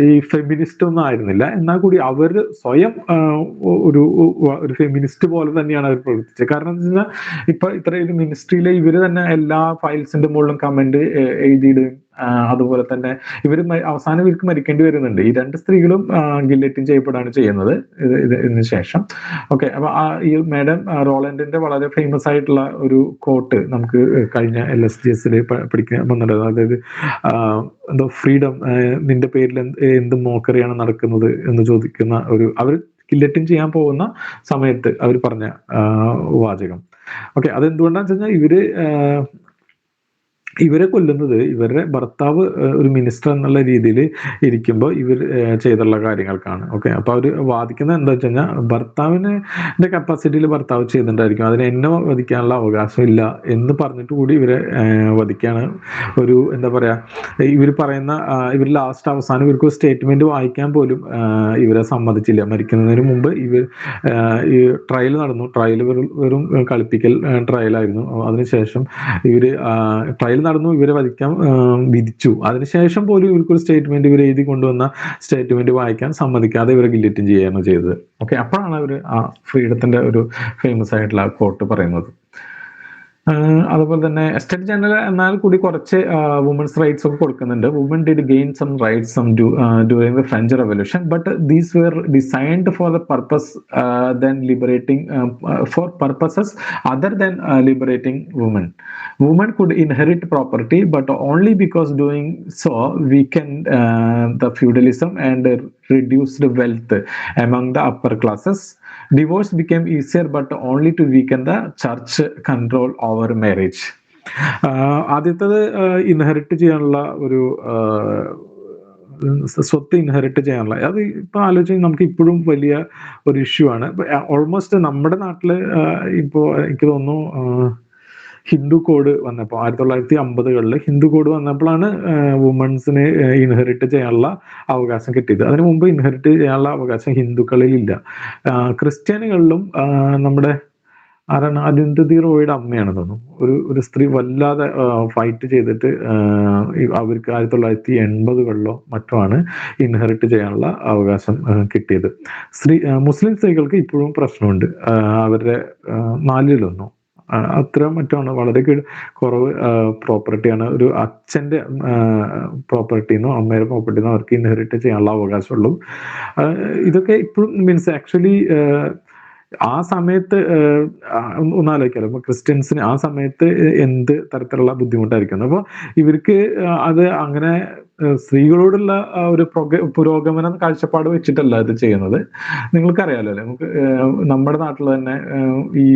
ഈ ഫെമിനിസ്റ്റ് ഒന്നും ആയിരുന്നില്ല. എന്നാൽ കൂടി അവർ സ്വയം ഒരു ഫെമിനിസ്റ്റ് പോലെ തന്നെയാണ് അവർ പ്രവർത്തിച്ചത്. കാരണം എന്താ വെച്ച് കഴിഞ്ഞാൽ ഇപ്പൊ ഇത്രയും മിനിസ്ട്രിയിലെ ഇവര് തന്നെ എല്ലാ ഫയൽസിന്റെ മുകളിലും കമന്റ് എഴുതിയിടുകയും അതുപോലെ തന്നെ അവസാനം ഇവർക്ക് മരിക്കേണ്ടി വരുന്നുണ്ട്. ഈ രണ്ട് സ്ത്രീകളും ഗില്ലറ്റിൻ ചെയ്യപ്പെടാണ് ചെയ്യുന്നത് ഇതിന് ശേഷം. ഓക്കെ, അപ്പൊ ഈ മാഡം റോളൻഡിന്റെ വളരെ ഫേമസ് ആയിട്ടുള്ള ഒരു കോട്ട് നമുക്ക് കഴിഞ്ഞ LSGS പഠിക്കാൻ വന്നിട്ടുണ്ട്. അതായത് എന്തോ ഫ്രീഡം, നിന്റെ പേരിൽ എന്ത് മോക്കറിയാണ് നടക്കുന്നത് എന്ന് ചോദിക്കുന്ന അവർ ഗില്ലറ്റിൻ ചെയ്യാൻ പോകുന്ന സമയത്ത് അവർ പറഞ്ഞ വാചകം. ഓക്കെ, അതെന്തുകൊണ്ടാന്ന് വെച്ച് കഴിഞ്ഞാൽ ഇവരെ കൊല്ലുന്നത് ഇവരുടെ ഭർത്താവ് ഒരു മിനിസ്റ്റർ എന്നുള്ള രീതിയിൽ ഇരിക്കുമ്പോൾ ഇവർ ചെയ്തുള്ള കാര്യങ്ങൾക്കാണ്. ഓക്കെ, അപ്പൊ അവർ വാദിക്കുന്നത് എന്താ വെച്ച് കഴിഞ്ഞാൽ ഭർത്താവിന്റെ കപ്പാസിറ്റിയിൽ ഭർത്താവ് ചെയ്തിട്ടുണ്ടായിരിക്കും, അതിന് എന്നെ വധിക്കാനുള്ള അവകാശമില്ല എന്ന് പറഞ്ഞിട്ട് കൂടി ഇവരെ വധിക്കാണ്. എന്താ പറയാ, ഇവർ പറയുന്ന ഇവർ ലാസ്റ്റ് അവസാനം ഇവർക്ക് സ്റ്റേറ്റ്മെന്റ് വായിക്കാൻ പോലും ഇവരെ സമ്മതിച്ചില്ല. മരിക്കുന്നതിന് മുമ്പ് ഈ ട്രയൽ നടന്നു. ട്രയൽ വെറും കളിപ്പിക്കൽ ട്രയലായിരുന്നു. അതിനുശേഷം ട്രയൽ നടന്നു, ഇവരെ വിധിച്ചു. അതിനുശേഷം പോലും ഇവർക്കൊരു സ്റ്റേറ്റ്മെന്റ്, ഇവർ എഴുതി കൊണ്ടുവന്ന സ്റ്റേറ്റ്മെന്റ് വായിക്കാൻ സമ്മതിക്കാതെ ഇവരെ ഗില്ലറ്റിൻ ചെയ്യുകയാണ് ചെയ്തത്. ഓക്കെ, അപ്പോഴാണ് അവർ ആ ഫ്രീഡത്തിന്റെ ഒരു ഫേമസ് ആയിട്ടുള്ള കോട്ട് പറയുന്നത്. അതുപോലെ തന്നെ സ്റ്റേറ്റ് ജനറൽ എന്നാൽ കൂടി കുറച്ച് വുമൻസ് റൈറ്റ്സ് ഒക്കെ കൊടുക്കുന്നുണ്ട്. Woman did gain some rights during the French revolution, but these were designed for the purpose then liberating for purposes other than liberating woman. Women could inherit property, but only because doing so weakened the feudalism and reduced wealth among the upper classes. Divorce became easier, but only to weaken the church control over marriage. ആദ്യത്തത് inherit ചെയ്യാനുള്ള ഒരു സ്വത്ത് inherit ചെയ്യാനുള്ള, അത് ഇപ്പൊ ആലോചിച്ച് നമുക്ക് ഇപ്പോഴും വലിയ ഒരു ഇഷ്യൂ ആണ്. ഓൾമോസ്റ്റ് നമ്മുടെ നാട്ടില് ഇപ്പോ എനിക്ക് തോന്നുന്നു ഹിന്ദു കോഡ് വന്നപ്പോൾ 1950കളിൽ ഹിന്ദു കോഡ് വന്നപ്പോഴാണ് വുമൻസിന് ഇൻഹെറിറ്റ് ചെയ്യാനുള്ള അവകാശം കിട്ടിയത്. അതിനു മുമ്പ് ഇൻഹെറിറ്റ് ചെയ്യാനുള്ള അവകാശം ഹിന്ദുക്കളിൽ ഇല്ല. ക്രിസ്ത്യാനികളിലും നമ്മുടെ ആരാണ്, അരുന്ധതി റോയുടെ അമ്മയാണെന്ന് തോന്നുന്നു, ഒരു സ്ത്രീ വല്ലാതെ ഫൈറ്റ് ചെയ്തിട്ട് അവർക്ക് 1980കളിലോ മറ്റോ ആണ് ഇൻഹെറിറ്റ് ചെയ്യാനുള്ള അവകാശം കിട്ടിയത്. മുസ്ലിം സ്ത്രീകൾക്ക് ഇപ്പോഴും പ്രശ്നമുണ്ട്. അവരുടെ 4-1 അത്ര മറ്റാണ്, വളരെ കുറവ് പ്രോപ്പർട്ടിയാണ് ഒരു അച്ഛൻ്റെ പ്രോപ്പർട്ടിന്നോ അമ്മയുടെ പ്രോപ്പർട്ടിന്നോ അവർക്ക് ഇൻഹെറിറ്റ് ചെയ്യാനുള്ള അവകാശമുള്ളൂ. ഇതൊക്കെ ഇപ്പോഴും മീൻസ് ആക്ച്വലി ആ സമയത്ത് ഒന്നാലോചിക്കാലോ, ഇപ്പൊ ക്രിസ്ത്യൻസിന് ആ സമയത്ത് എന്ത് തരത്തിലുള്ള ബുദ്ധിമുട്ടായിരിക്കും. അപ്പോൾ ഇവർക്ക് അത് അങ്ങനെ സ്ത്രീകളോടുള്ള ഒരു പുരോഗമന കാഴ്ചപ്പാട് വെച്ചിട്ടല്ല ഇത് ചെയ്യുന്നത്. നിങ്ങൾക്കറിയാലോ അല്ലെ, നമുക്ക് നമ്മുടെ നാട്ടിൽ തന്നെ ഈ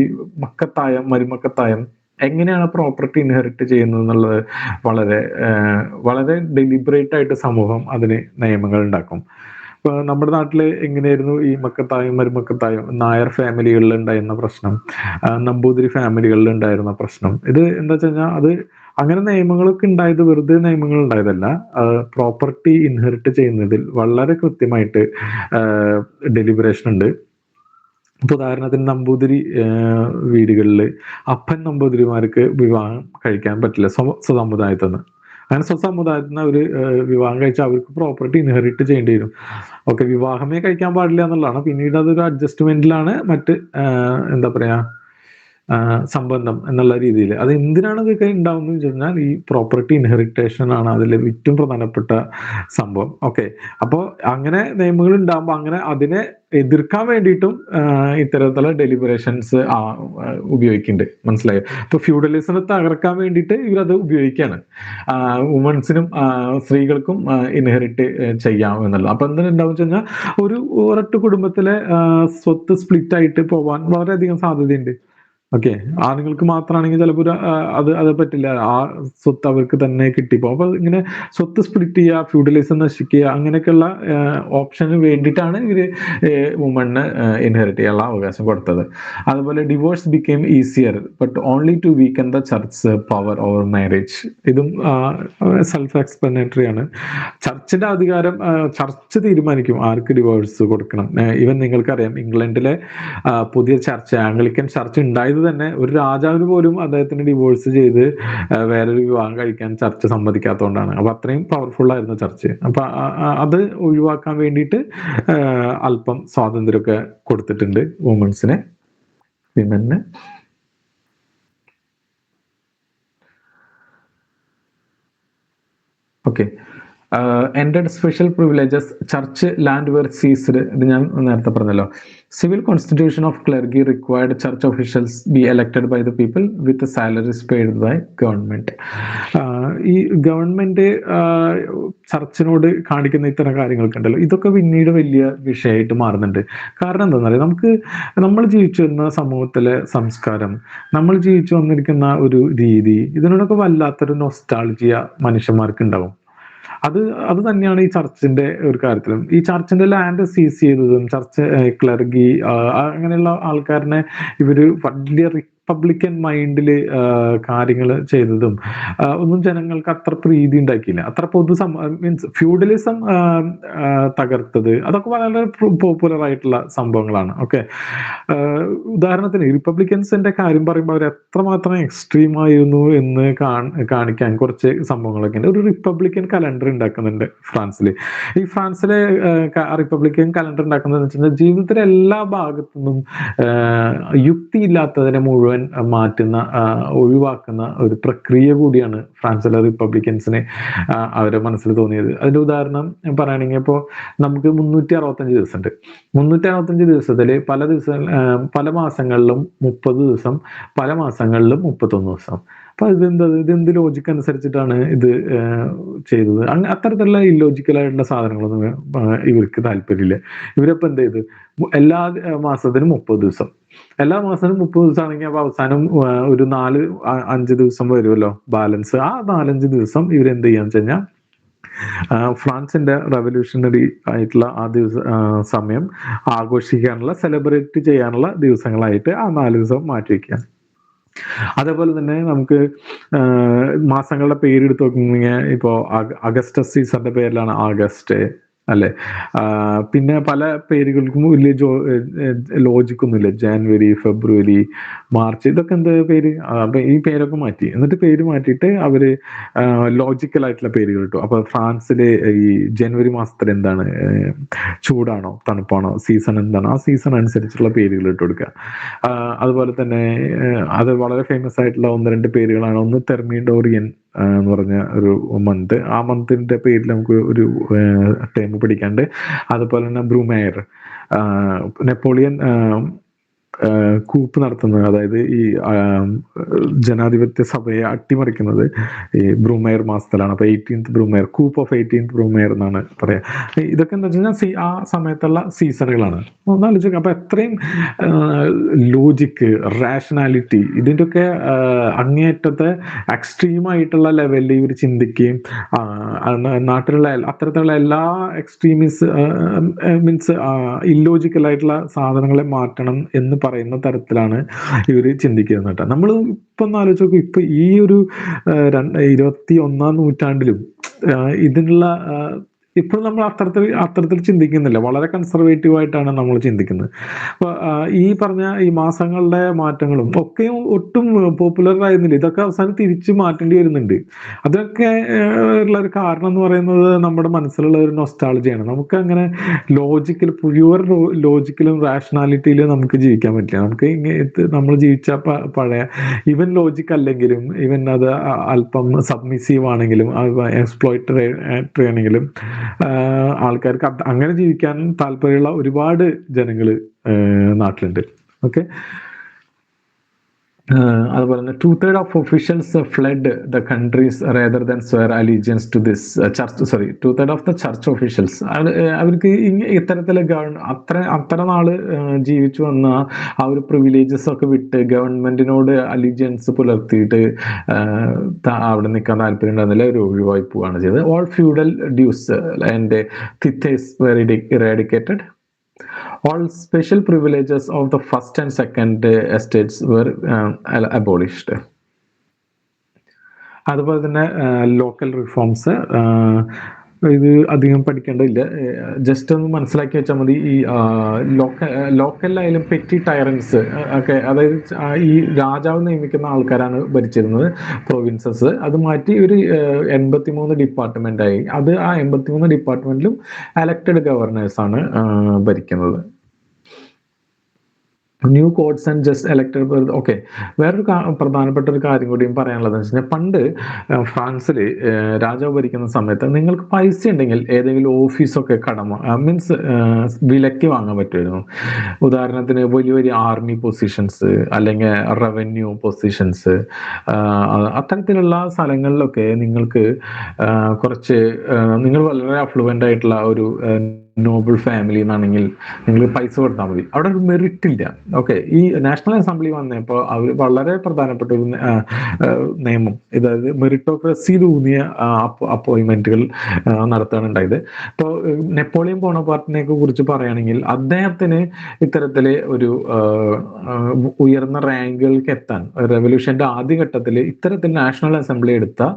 മക്കത്തായം മരുമക്കത്തായം എങ്ങനെയാണ് പ്രോപ്പർട്ടി ഇൻഹെറിറ്റ് ചെയ്യുന്നത് എന്നുള്ളത് വളരെ വളരെ ഡെലിബറേറ്റ് ആയിട്ട് സമൂഹം അതിന് നിയമങ്ങൾ ഉണ്ടാക്കും. ഇപ്പൊ നമ്മുടെ നാട്ടില് എങ്ങനെയായിരുന്നു ഈ മക്കത്തായം മരുമക്കത്തായം, നായർ ഫാമിലികളിൽ ഉണ്ടായിരുന്ന പ്രശ്നം, നമ്പൂതിരി ഫാമിലികളിൽ ഉണ്ടായിരുന്ന പ്രശ്നം, ഇത് എന്താ വെച്ച് കഴിഞ്ഞാൽ അത് അങ്ങനെ നിയമങ്ങളൊക്കെ ഉണ്ടായത് വെറുതെ നിയമങ്ങൾ ഉണ്ടായതല്ല. പ്രോപ്പർട്ടി ഇൻഹെറിറ്റ് ചെയ്യുന്നതിൽ വളരെ കൃത്യമായിട്ട് ഡെലിബറേഷൻ ഉണ്ട്. ഇപ്പൊ ഉദാഹരണത്തിന് നമ്പൂതിരി വീടുകളിൽ അപ്പൻ നമ്പൂതിരിമാർക്ക് വിവാഹം കഴിക്കാൻ പറ്റില്ല സ്വസമുദായത്തിൽ നിന്ന്. അങ്ങനെ സ്വസമുദായത്തിൽ നിന്ന് അവർ വിവാഹം കഴിച്ചാൽ അവർക്ക് പ്രോപ്പർട്ടി ഇൻഹെറിറ്റ് ചെയ്യേണ്ടി വരും. ഓക്കെ, വിവാഹമേ കഴിക്കാൻ പാടില്ല എന്നുള്ളതാണ്. പിന്നീട് അതൊരു അഡ്ജസ്റ്റ്മെന്റിലാണ് മറ്റ് എന്താ പറയാ സംബന്ധം എന്നുള്ള രീതിയിൽ. അത് എന്തിനാണ് ഇതൊക്കെ ഉണ്ടാവുന്നത് വെച്ച് കഴിഞ്ഞാൽ ഈ പ്രോപ്പർട്ടി ഇൻഹെറിറ്റേഷൻ ആണ് അതിൽ ഏറ്റവും പ്രധാനപ്പെട്ട സംഭവം. ഓക്കെ, അപ്പോൾ അങ്ങനെ നിയമങ്ങൾ ഉണ്ടാകുമ്പോൾ അങ്ങനെ അതിനെ എതിർക്കാൻ വേണ്ടിയിട്ടും ഇത്തരത്തിലുള്ള ഡെലിബറേഷൻസ് ഉപയോഗിക്കുന്നുണ്ട്. മനസ്സിലായോ? ഇപ്പൊ ഫ്യൂഡലിസത്തെ തകർക്കാൻ വേണ്ടിയിട്ട് ഇവരത് ഉപയോഗിക്കുകയാണ്. വുമൻസിനും സ്ത്രീകൾക്കും ഇൻഹെറിറ്റ് ചെയ്യാം എന്നുള്ളത്. അപ്പൊ എന്തുണ്ടാവും വെച്ച് കഴിഞ്ഞാൽ ഒരൊറ്റ കുടുംബത്തിലെ സ്വത്ത് സ്പ്ലിറ്റ് ആയിട്ട് പോവാൻ വളരെയധികം സാധ്യതയുണ്ട്. ഓക്കെ, ആണുങ്ങൾക്ക് മാത്രമാണെങ്കിൽ ചിലപ്പോൾ അത് പറ്റില്ല, ആ സ്വത്ത് അവർക്ക് തന്നെ കിട്ടിപ്പോ. അപ്പൊ ഇങ്ങനെ സ്വത്ത് സ്പ്ലിറ്റ് ചെയ്യുക, ഫ്യൂഡലിസം നശിക്കുക, അങ്ങനെയൊക്കെയുള്ള ഓപ്ഷന് വേണ്ടിയിട്ടാണ് ഇവര് വുമണിന് ഇൻഹെറിറ്റ് ചെയ്യാനുള്ള അവകാശം കൊടുത്തത്. അതുപോലെ divorce became easier but only to weaken the church power over marriage. ഇതും സെൽഫ് എക്സ്പ്ലനേറ്ററി ആണ്. ചർച്ചിന്റെ അധികാരം, ചർച്ച് തീരുമാനിക്കും ആർക്ക് ഡിവോഴ്സ് കൊടുക്കണം. ഈവൻ നിങ്ങൾക്കറിയാം, ഇംഗ്ലണ്ടിലെ പുതിയ ചർച്ച്, ആംഗ്ലിക്കൻ ചർച്ച് ഉണ്ടായത് തന്നെ ഒരു രാജാവിന് പോലും അദ്ദേഹത്തിന് ഡിവോഴ്സ് ചെയ്ത് വേറൊരു വിവാഹം കഴിക്കാൻ ചർച്ച് സമ്മതിക്കാത്തതുകൊണ്ടാണ്. അപ്പൊ അത്രയും പവർഫുൾ ആയിരുന്നു ചർച്ച്. അപ്പൊ അത് ഒഴിവാക്കാൻ വേണ്ടിയിട്ട് അല്പം സ്വാതന്ത്ര്യമൊക്കെ കൊടുത്തിട്ടുണ്ട് വുമൻസിന്, women. Okay, ended special privileges, church land were seized. ഇത് ഞാൻ നേരത്തെ പറഞ്ഞല്ലോ. Civil constitution of clergy required church officials be elected by the people with salaries paid by government. ഈ ഗവൺമെന്റ് ചർച്ചിനോട് കാണിക്കുന്ന ഇത്തരം കാര്യങ്ങളൊക്കെ ഉണ്ടല്ലോ, ഇതൊക്കെ പിന്നീട് വലിയ വിഷയമായിട്ട് മാറുന്നുണ്ട്. കാരണം എന്താണെന്ന് അറിയാം, നമ്മൾ ജീവിച്ചു വരുന്ന സമൂഹത്തിലെ സംസ്കാരം, നമ്മൾ ജീവിച്ചു വന്നിരിക്കുന്ന ഒരു രീതി, ഇതിനോടൊക്കെ വല്ലാത്തൊരു നൊസ്റ്റാൾജിയ മനുഷ്യന്മാർക്ക് ഉണ്ടാവും. അത് തന്നെയാണ് ഈ ചർച്ചിന്റെ ഒരു കാര്യത്തിലും. ഈ ചർച്ചിന്റെ ലാൻഡ് സീസ് ചെയ്തതും ചർച്ച് ക്ലർഗി അങ്ങനെയുള്ള ആൾക്കാരനെ ഇവര് വലിയ റിപ്പബ്ലിക്കൻ മൈൻഡിൽ കാര്യങ്ങൾ ചെയ്തതും ഒന്നും ജനങ്ങൾക്ക് അത്ര പ്രീതി ഉണ്ടാക്കിയില്ല. അത്ര മീൻസ് ഫ്യൂഡലിസം തകർത്തത്, അതൊക്കെ വളരെ പോപ്പുലർ ആയിട്ടുള്ള സംഭവങ്ങളാണ്. ഓക്കെ, ഉദാഹരണത്തിന് റിപ്പബ്ലിക്കൻസിന്റെ കാര്യം പറയുമ്പോൾ അവർ എത്രമാത്രം എക്സ്ട്രീം ആയിരുന്നു എന്ന് കാണിക്കാൻ കുറച്ച് സംഭവങ്ങളൊക്കെ ഉണ്ട്. ഒരു റിപ്പബ്ലിക്കൻ കലണ്ടർ ഉണ്ടാക്കുന്നുണ്ട് ഫ്രാൻസിൽ. ഈ ഫ്രാൻസിലെ റിപ്പബ്ലിക്കൻ കലണ്ടർ ഉണ്ടാക്കുന്നതെന്ന് വെച്ചാൽ ജീവിതത്തിലെ എല്ലാ ഭാഗത്തു നിന്നും യുക്തിയില്ലാത്തതിനെ മുഴുവൻ മാറ്റുന്ന, ഒഴിവാക്കുന്ന ഒരു പ്രക്രിയ കൂടിയാണ് ഫ്രാൻസിലെ റിപ്പബ്ലിക്കൻസിന് അവരുടെ മനസ്സിൽ തോന്നിയത്. അതിന്റെ ഉദാഹരണം പറയുകയാണെങ്കിൽ ഇപ്പോൾ നമുക്ക് 365 ദിവസം ഉണ്ട്. 365 ദിവസത്തിൽ പല മാസങ്ങളിലും 30 ദിവസം, പല മാസങ്ങളിലും 31 ദിവസം. അപ്പൊ ഇതെന്ത് ലോജിക്ക് അനുസരിച്ചിട്ടാണ് ഇത് ചെയ്തത്? അത്തരത്തിലുള്ള ഇല്ലോജിക്കലായിട്ടുള്ള സാധനങ്ങളൊന്നും ഇവർക്ക് താല്പര്യമില്ല. ഇവരപ്പോ എന്ത് ചെയ്ത് എല്ലാ മാസത്തിനും 30 ദിവസം, എല്ലാ മാസത്തിനും 30 ദിവസം ആണെങ്കിൽ അപ്പൊ അവസാനം ഒരു 4-5 ദിവസം വരുമല്ലോ ബാലൻസ്. ആ 4-5 ദിവസം ഇവരെന്ത് ചെയ്യാന്ന് വെച്ച് കഴിഞ്ഞാൽ ഫ്രാൻസിന്റെ റെവല്യൂഷണറി ആയിട്ടുള്ള ആ സമയം ആഘോഷിക്കാനുള്ള, സെലിബ്രേറ്റ് ചെയ്യാനുള്ള ദിവസങ്ങളായിട്ട് ആ 4 ദിവസം മാറ്റിവെക്കുക. അതേപോലെ തന്നെ നമുക്ക് മാസങ്ങളുടെ പേരെടുത്ത് നോക്കുകയാണെങ്കിൽ ഇപ്പോൾ അഗസ്റ്റസ് സീസറിന്റെ പേരിലാണ് ആഗസ്റ്റ്. അല്ലെ? പിന്നെ പല പേരുകൾക്കും വലിയ ലോജിക്കൊന്നുമില്ല. ജാനുവരി, ഫെബ്രുവരി, മാർച്ച് ഇതൊക്കെ എന്താ പേര്? അപ്പൊ ഈ പേരൊക്കെ മാറ്റി. എന്നിട്ട് പേര് മാറ്റിയിട്ട് അവര് ലോജിക്കൽ ആയിട്ടുള്ള പേരുകൾ ഇട്ടു. അപ്പൊ ഫ്രാൻസില് ഈ ജനുവരി മാസത്തിൽ എന്താണ്? ചൂടാണോ തണുപ്പാണോ? സീസൺ എന്താണ്? ആ സീസൺ അനുസരിച്ചുള്ള പേരുകൾ ഇട്ട് കൊടുക്കുക. അതുപോലെ തന്നെ അത് വളരെ ഫേമസ് ആയിട്ടുള്ള ഒന്ന് രണ്ട് പേരുകളാണ്. ഒന്ന് തെർമിഡോറിയൻ എന്ന് പറഞ്ഞ ഒരു മന്ത്. ആ മന്തിന്റെ പേരിൽ നമുക്ക് ഒരു ടൈം പഠിക്കാണ്ട്. അതുപോലെ തന്നെ ബ്രൂമയർ, നെപ്പോളിയൻ കൂപ്പ് നടത്തുന്നത്, അതായത് ഈ ജനാധിപത്യ സഭയെ അട്ടിമറിക്കുന്നത് ഈ ബ്രൂമയർ മാസത്തിലാണ്. അപ്പൊ 18th ബ്രൂമയർ, കൂപ്പ് ഓഫ് 18th ബ്രൂമയർ എന്നാണ് പറയാ. ഇതൊക്കെ എന്താ വെച്ച് കഴിഞ്ഞാൽ ആ സമയത്തുള്ള സീസണുകളാണ്. ഒന്നാലോചിക്കുക. അപ്പൊ എത്രയും ലോജിക്ക്, റാഷണാലിറ്റി ഇതിൻ്റെയൊക്കെ അങ്ങേയറ്റത്തെ എക്സ്ട്രീം ആയിട്ടുള്ള ലെവലിൽ ഇവർ ചിന്തിക്കുകയും നാട്ടിലുള്ള അത്തരത്തിലുള്ള എല്ലാ എക്സ്ട്രീമിസ് മീൻസ് ഇല്ലോജിക്കൽ ആയിട്ടുള്ള സാധനങ്ങളെ മാറ്റണം എന്ന് പറയുന്ന തരത്തിലാണ് ഇവർ ചിന്തിക്കുന്നത് കേട്ടോ. നമ്മൾ ഇപ്പൊ ഒന്ന് ആലോചിച്ച് നോക്കും. ഇപ്പൊ ഈ ഒരു 21ാം നൂറ്റാണ്ടിലും ഇതിനുള്ള ഇപ്പോൾ നമ്മൾ അത്തരത്തിൽ ചിന്തിക്കുന്നില്ല. വളരെ കൺസർവേറ്റീവ് ആയിട്ടാണ് നമ്മൾ ചിന്തിക്കുന്നത്. അപ്പൊ ഈ പറഞ്ഞ ഈ മാസങ്ങളുടെ മാറ്റങ്ങളും ഒക്കെയും ഒട്ടും പോപ്പുലർ ആയിരുന്നില്ല. ഇതൊക്കെ അവസാനം തിരിച്ചു മാറ്റേണ്ടി വരുന്നുണ്ട്. അതൊക്കെ ഉള്ള ഒരു കാരണം എന്ന് പറയുന്നത് നമ്മുടെ മനസ്സിലുള്ള ഒരു നൊസ്റ്റാളജിയാണ്. നമുക്ക് അങ്ങനെ പ്യുവർ ലോജിക്കലും റാഷണാലിറ്റിയിലും നമുക്ക് ജീവിക്കാൻ പറ്റില്ല. നമുക്ക് നമ്മൾ ജീവിച്ച പഴയ ഈവൻ ലോജിക് അല്ലെങ്കിലും, ഈവൻ അത് അല്പം സബ്മിസീവ് ആണെങ്കിലും, എക്സ്പ്ലോയിറ്ററി ആണെങ്കിലും ആൾക്കാർക്ക് അങ്ങനെ ജീവിക്കാൻ താല്പര്യമുള്ള ഒരുപാട് ജനങ്ങൾ നാട്ടിലുണ്ട്. ഓക്കെ. അതുപോലെ തന്നെ 2/3 of officials fled the countries rather than swear allegiance to this church. 2/3 of the church officials അവർക്ക് ഇത്തരത്തിലെ അത്ര നാള് ജീവിച്ചു വന്ന ആ ഒരു പ്രിവിലേജസ് ഒക്കെ വിട്ട് ഗവൺമെന്റിനോട് അലീജിയൻസ് പുലർത്തിയിട്ട് അവിടെ നിൽക്കാൻ താല്പര്യം ഉണ്ടായിരുന്നില്ല. ഒരു ഒഴിവായി പോവുകയാണ് ചെയ്തത്. All feudal dues and tithes were eradicated. All special privileges of the first and second estates were abolished. അതുപോലെ തന്നെ ലോക്കൽ റിഫോംസ്, ഇത് അധികം പഠിക്കേണ്ടതില്ല. ജസ്റ്റ് ഒന്ന് മനസ്സിലാക്കി വെച്ചാൽ മതി. ഈ ലോക്കലിലായാലും പെറ്റി ടൈറൻസ് ഒക്കെ, അതായത് ഈ രാജാവ് നിയമിക്കുന്ന ആൾക്കാരാണ് ഭരിച്ചിരുന്നത് പ്രൊവിൻസസ്. അത് മാറ്റി ഒരു 83 ഡിപ്പാർട്ട്മെന്റായി. അത് ആ 83 ഡിപ്പാർട്ട്മെന്റിലും എലക്റ്റഡ് ഗവർണേഴ്സാണ് ഭരിക്കുന്നത്. New codes and just elected. Okay. വേറൊരു പ്രധാനപ്പെട്ട ഒരു കാര്യം കൂടിയും പറയാനുള്ളതെന്ന് വെച്ച് കഴിഞ്ഞാൽ, പണ്ട് ഫ്രാൻസിൽ രാജാവ് ഭരിക്കുന്ന സമയത്ത് നിങ്ങൾക്ക് പൈസ ഉണ്ടെങ്കിൽ ഏതെങ്കിലും ഓഫീസൊക്കെ മീൻസ് വിലയ്ക്ക് വാങ്ങാൻ പറ്റുമായിരുന്നു. ഉദാഹരണത്തിന് വലിയ വലിയ ആർമി പൊസിഷൻസ് അല്ലെങ്കിൽ റവന്യൂ പൊസിഷൻസ്, അത്തരത്തിലുള്ള സ്ഥലങ്ങളിലൊക്കെ നിങ്ങൾക്ക് നിങ്ങൾ വളരെ അഫ്ലുവൻ്റ് ആയിട്ടുള്ള ഒരു നോബിൾ ഫാമിലി എന്നാണെങ്കിൽ നിങ്ങൾ പൈസ കൊടുത്താൽ മതി. അവിടെ ഒരു മെറിറ്റ് ഇല്ല. ഓക്കെ. ഈ നാഷണൽ അസംബ്ലി വന്നപ്പോൾ അവർ വളരെ പ്രധാനപ്പെട്ട ഒരു നിയമം, അതായത് മെറിറ്റോക്രസിയിലൂന്നിയ അപ്പോയിന്റ്മെന്റുകൾ നടത്തുകയാണ് ഉണ്ടായത്. ഇപ്പോൾ നെപ്പോളിയൻ ബോണപാർട്ടിനെ കുറിച്ച് പറയുകയാണെങ്കിൽ, അദ്ദേഹത്തിന് ഇത്തരത്തില് ഒരു ഉയർന്ന റാങ്കുകൾക്ക് എത്താൻ റെവല്യൂഷന്റെ ആദ്യഘട്ടത്തിൽ ഇത്തരത്തിൽ നാഷണൽ അസംബ്ലി എടുത്ത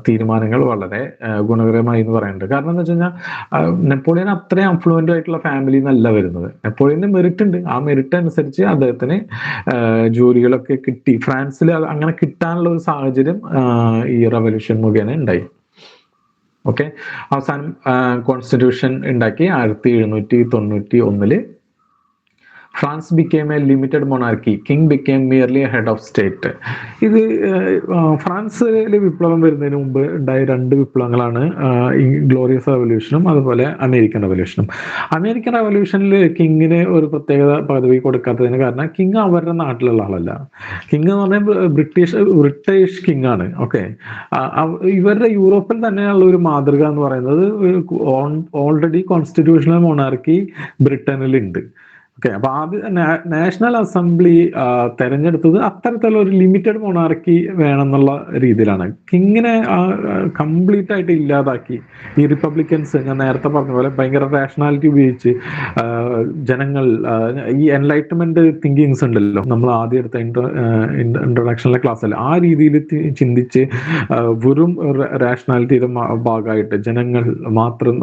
തീരുമാനങ്ങൾ വളരെ ഗുണകരമായി എന്ന് പറയുന്നുണ്ട്. കാരണം എന്താ വെച്ച് കഴിഞ്ഞാൽ, നെപ്പോളിയൻ അത്രയും അഫ്ലുവൻ്റ് ആയിട്ടുള്ള ഫാമിലി എന്നല്ല വരുന്നത്. നെപ്പോളിയന് മെറിറ്റ് ഉണ്ട്. ആ മെറിറ്റ് അനുസരിച്ച് അദ്ദേഹത്തിന് ജോലികളൊക്കെ കിട്ടി. ഫ്രാൻസിൽ അങ്ങനെ കിട്ടാനുള്ള ഒരു സാഹചര്യം ഈ റവല്യൂഷൻ മുഖേന ഉണ്ടായി. ഓക്കെ. അവസാനം കോൺസ്റ്റിറ്റ്യൂഷൻ ഉണ്ടാക്കി 1791. France became A limited monarchy. King became merely A head of state. ഇത് ഫ്രാൻസിലെ വിപ്ലവം വരുന്നതിന് മുമ്പ് ഉണ്ടായ രണ്ട് വിപ്ലവങ്ങളാണ് ഈ ഗ്ലോറിയസ് റവല്യൂഷനും അതുപോലെ അമേരിക്കൻ റവല്യൂഷനും. അമേരിക്കൻ റവല്യൂഷനിൽ കിങ്ങിന് ഒരു പ്രത്യേകത പദവി കൊടുക്കാത്തതിന് കാരണം, കിങ് അവരുടെ നാട്ടിലുള്ള ആളല്ല. കിങ് എന്ന് പറഞ്ഞാൽ ബ്രിട്ടീഷ് കിങ് ആണ്. ഓക്കെ. ഇവരുടെ യൂറോപ്പിൽ തന്നെയുള്ള ഒരു മാതൃക എന്ന് പറയുന്നത് ഓൾറെഡി കോൺസ്റ്റിറ്റ്യൂഷണൽ മൊണാർക്കി ബ്രിട്ടനിൽ ഉണ്ട്. ഓക്കെ. അപ്പൊ നാഷണൽ അസംബ്ലി തെരഞ്ഞെടുത്തത് അത്തരത്തിലുള്ള ഒരു ലിമിറ്റഡ് മൊണാർക്കി വേണമെന്നുള്ള രീതിയിലാണ്. കിങ്ങിനെ കംപ്ലീറ്റ് ആയിട്ട് ഇല്ലാതാക്കി ഈ റിപ്പബ്ലിക്കൻസ്, ഞാൻ നേരത്തെ പറഞ്ഞ പോലെ ഭയങ്കര റാഷണാലിറ്റി ഉപയോഗിച്ച് ജനങ്ങൾ ഈ എൻലൈറ്റ്മെന്റ് തിങ്കിങ്സ് ഉണ്ടല്ലോ, നമ്മൾ ആദ്യം എടുത്ത ഇൻട്രൊഡക്ഷനിലെ ക്ലാസ്സിൽ ആ രീതിയിൽ ചിന്തിച്ച് വെറും റാഷണാലിറ്റിയുടെ ഭാഗമായിട്ട് ജനങ്ങൾ മാത്രം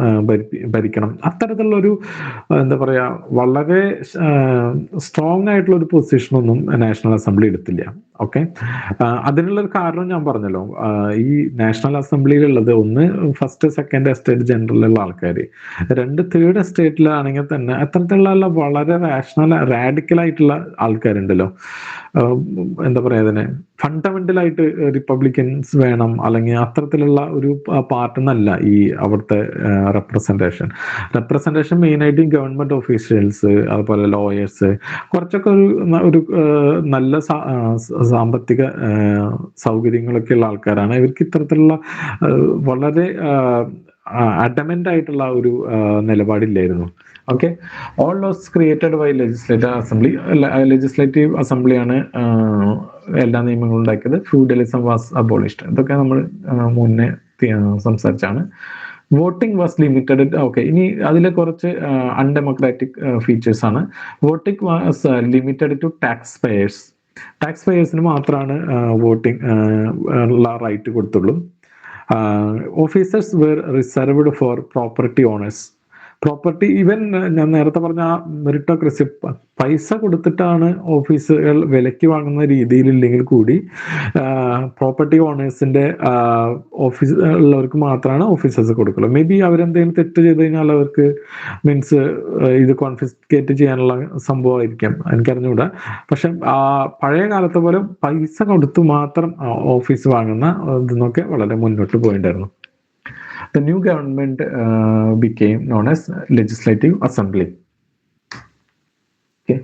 ഭരിക്കണം, അത്തരത്തിലുള്ള ഒരു എന്താ പറയാ വളരെ സ്ട്രോങ് ആയിട്ടുള്ള ഒരു പൊസിഷനൊന്നും നാഷണൽ അസംബ്ലി എടുത്തില്ല. ഓക്കെ. അതിനുള്ളൊരു കാരണം ഞാൻ പറഞ്ഞല്ലോ. ഈ നാഷണൽ അസംബ്ലിയിലുള്ളത് ഒന്ന് ഫസ്റ്റ് സെക്കൻഡ് എസ്റ്റേറ്റ് ജനറലുള്ള ആൾക്കാർ, രണ്ട് തേർഡ് എസ്റ്റേറ്റിലാണെങ്കിൽ തന്നെ അത്തരത്തിലുള്ള വളരെ റാഡിക്കൽ ആയിട്ടുള്ള ആൾക്കാരുണ്ടല്ലോ. എന്താ പറയാ, അതിനെ ഫണ്ടമെന്റൽ ആയിട്ട് റിപ്പബ്ലിക്കൻസ് വേണം അല്ലെങ്കിൽ അത്തരത്തിലുള്ള ഒരു പാർട്ട് എന്നല്ല ഈ അവിടുത്തെ റെപ്രസെന്റേഷൻ മെയിൻ ആയിട്ട് ഗവൺമെന്റ് ഓഫീഷ്യൽസ്, അതുപോലെ ലോയേഴ്സ്, കുറച്ചൊക്കെ ഒരു നല്ല സാമ്പത്തിക സൗകര്യങ്ങളൊക്കെ ഉള്ള ആൾക്കാരാണ്. ഇവർക്ക് ഇത്തരത്തിലുള്ള വളരെ അഡമന്റ് ആയിട്ടുള്ള ഒരു നിലപാടില്ലായിരുന്നു. Okay. All laws created by legislative അസംബ്ലിയാണ് എല്ലാ നിയമങ്ങളും ഉണ്ടാക്കിയത്. Feudalism was abolished. ഇതൊക്കെ നമ്മൾ മുന്നേ സംസാരിച്ചാണ്. Voting was limited. ഓക്കെ, ഇനി അതിലെ കുറച്ച് അൺഡെമോക്രാറ്റിക് ഫീച്ചേഴ്സ് ആണ്. Voting was limited to tax പേയേഴ്സിന് മാത്രമാണ് വോട്ടിംഗ് ഉള്ള റൈറ്റ് കൊടുത്തുള്ളൂ. Officers were reserved for property owners. Property, even ഞാൻ നേരത്തെ പറഞ്ഞ മെറിറ്റോക്രസി, പൈസ കൊടുത്തിട്ടാണ് ഓഫീസുകൾ വിലയ്ക്ക് വാങ്ങുന്ന രീതിയിലില്ലെങ്കിൽ കൂടി പ്രോപ്പർട്ടി ഓണേഴ്സിന്റെ ഓഫീസ് ഉള്ളവർക്ക് മാത്രമാണ് ഓഫീസേഴ്സ് കൊടുക്കുള്ളൂ. മേ ബി അവരെന്തെങ്കിലും തെറ്റ് ചെയ്ത് കഴിഞ്ഞാൽ അവർക്ക് മീൻസ് ഇത് കോൺഫിസ്കേറ്റ് ചെയ്യാനുള്ള സംഭവമായിരിക്കാം, എനിക്കറിഞ്ഞുകൂടാ. പക്ഷെ പഴയ കാലത്തെ പോലെ പൈസ കൊടുത്ത് മാത്രം ഓഫീസ് വാങ്ങുന്ന ഇതെന്നൊക്കെ വളരെ മുന്നോട്ട് പോയിട്ടുണ്ടായിരുന്നു. The new government became known as Legislative Assembly. Okay.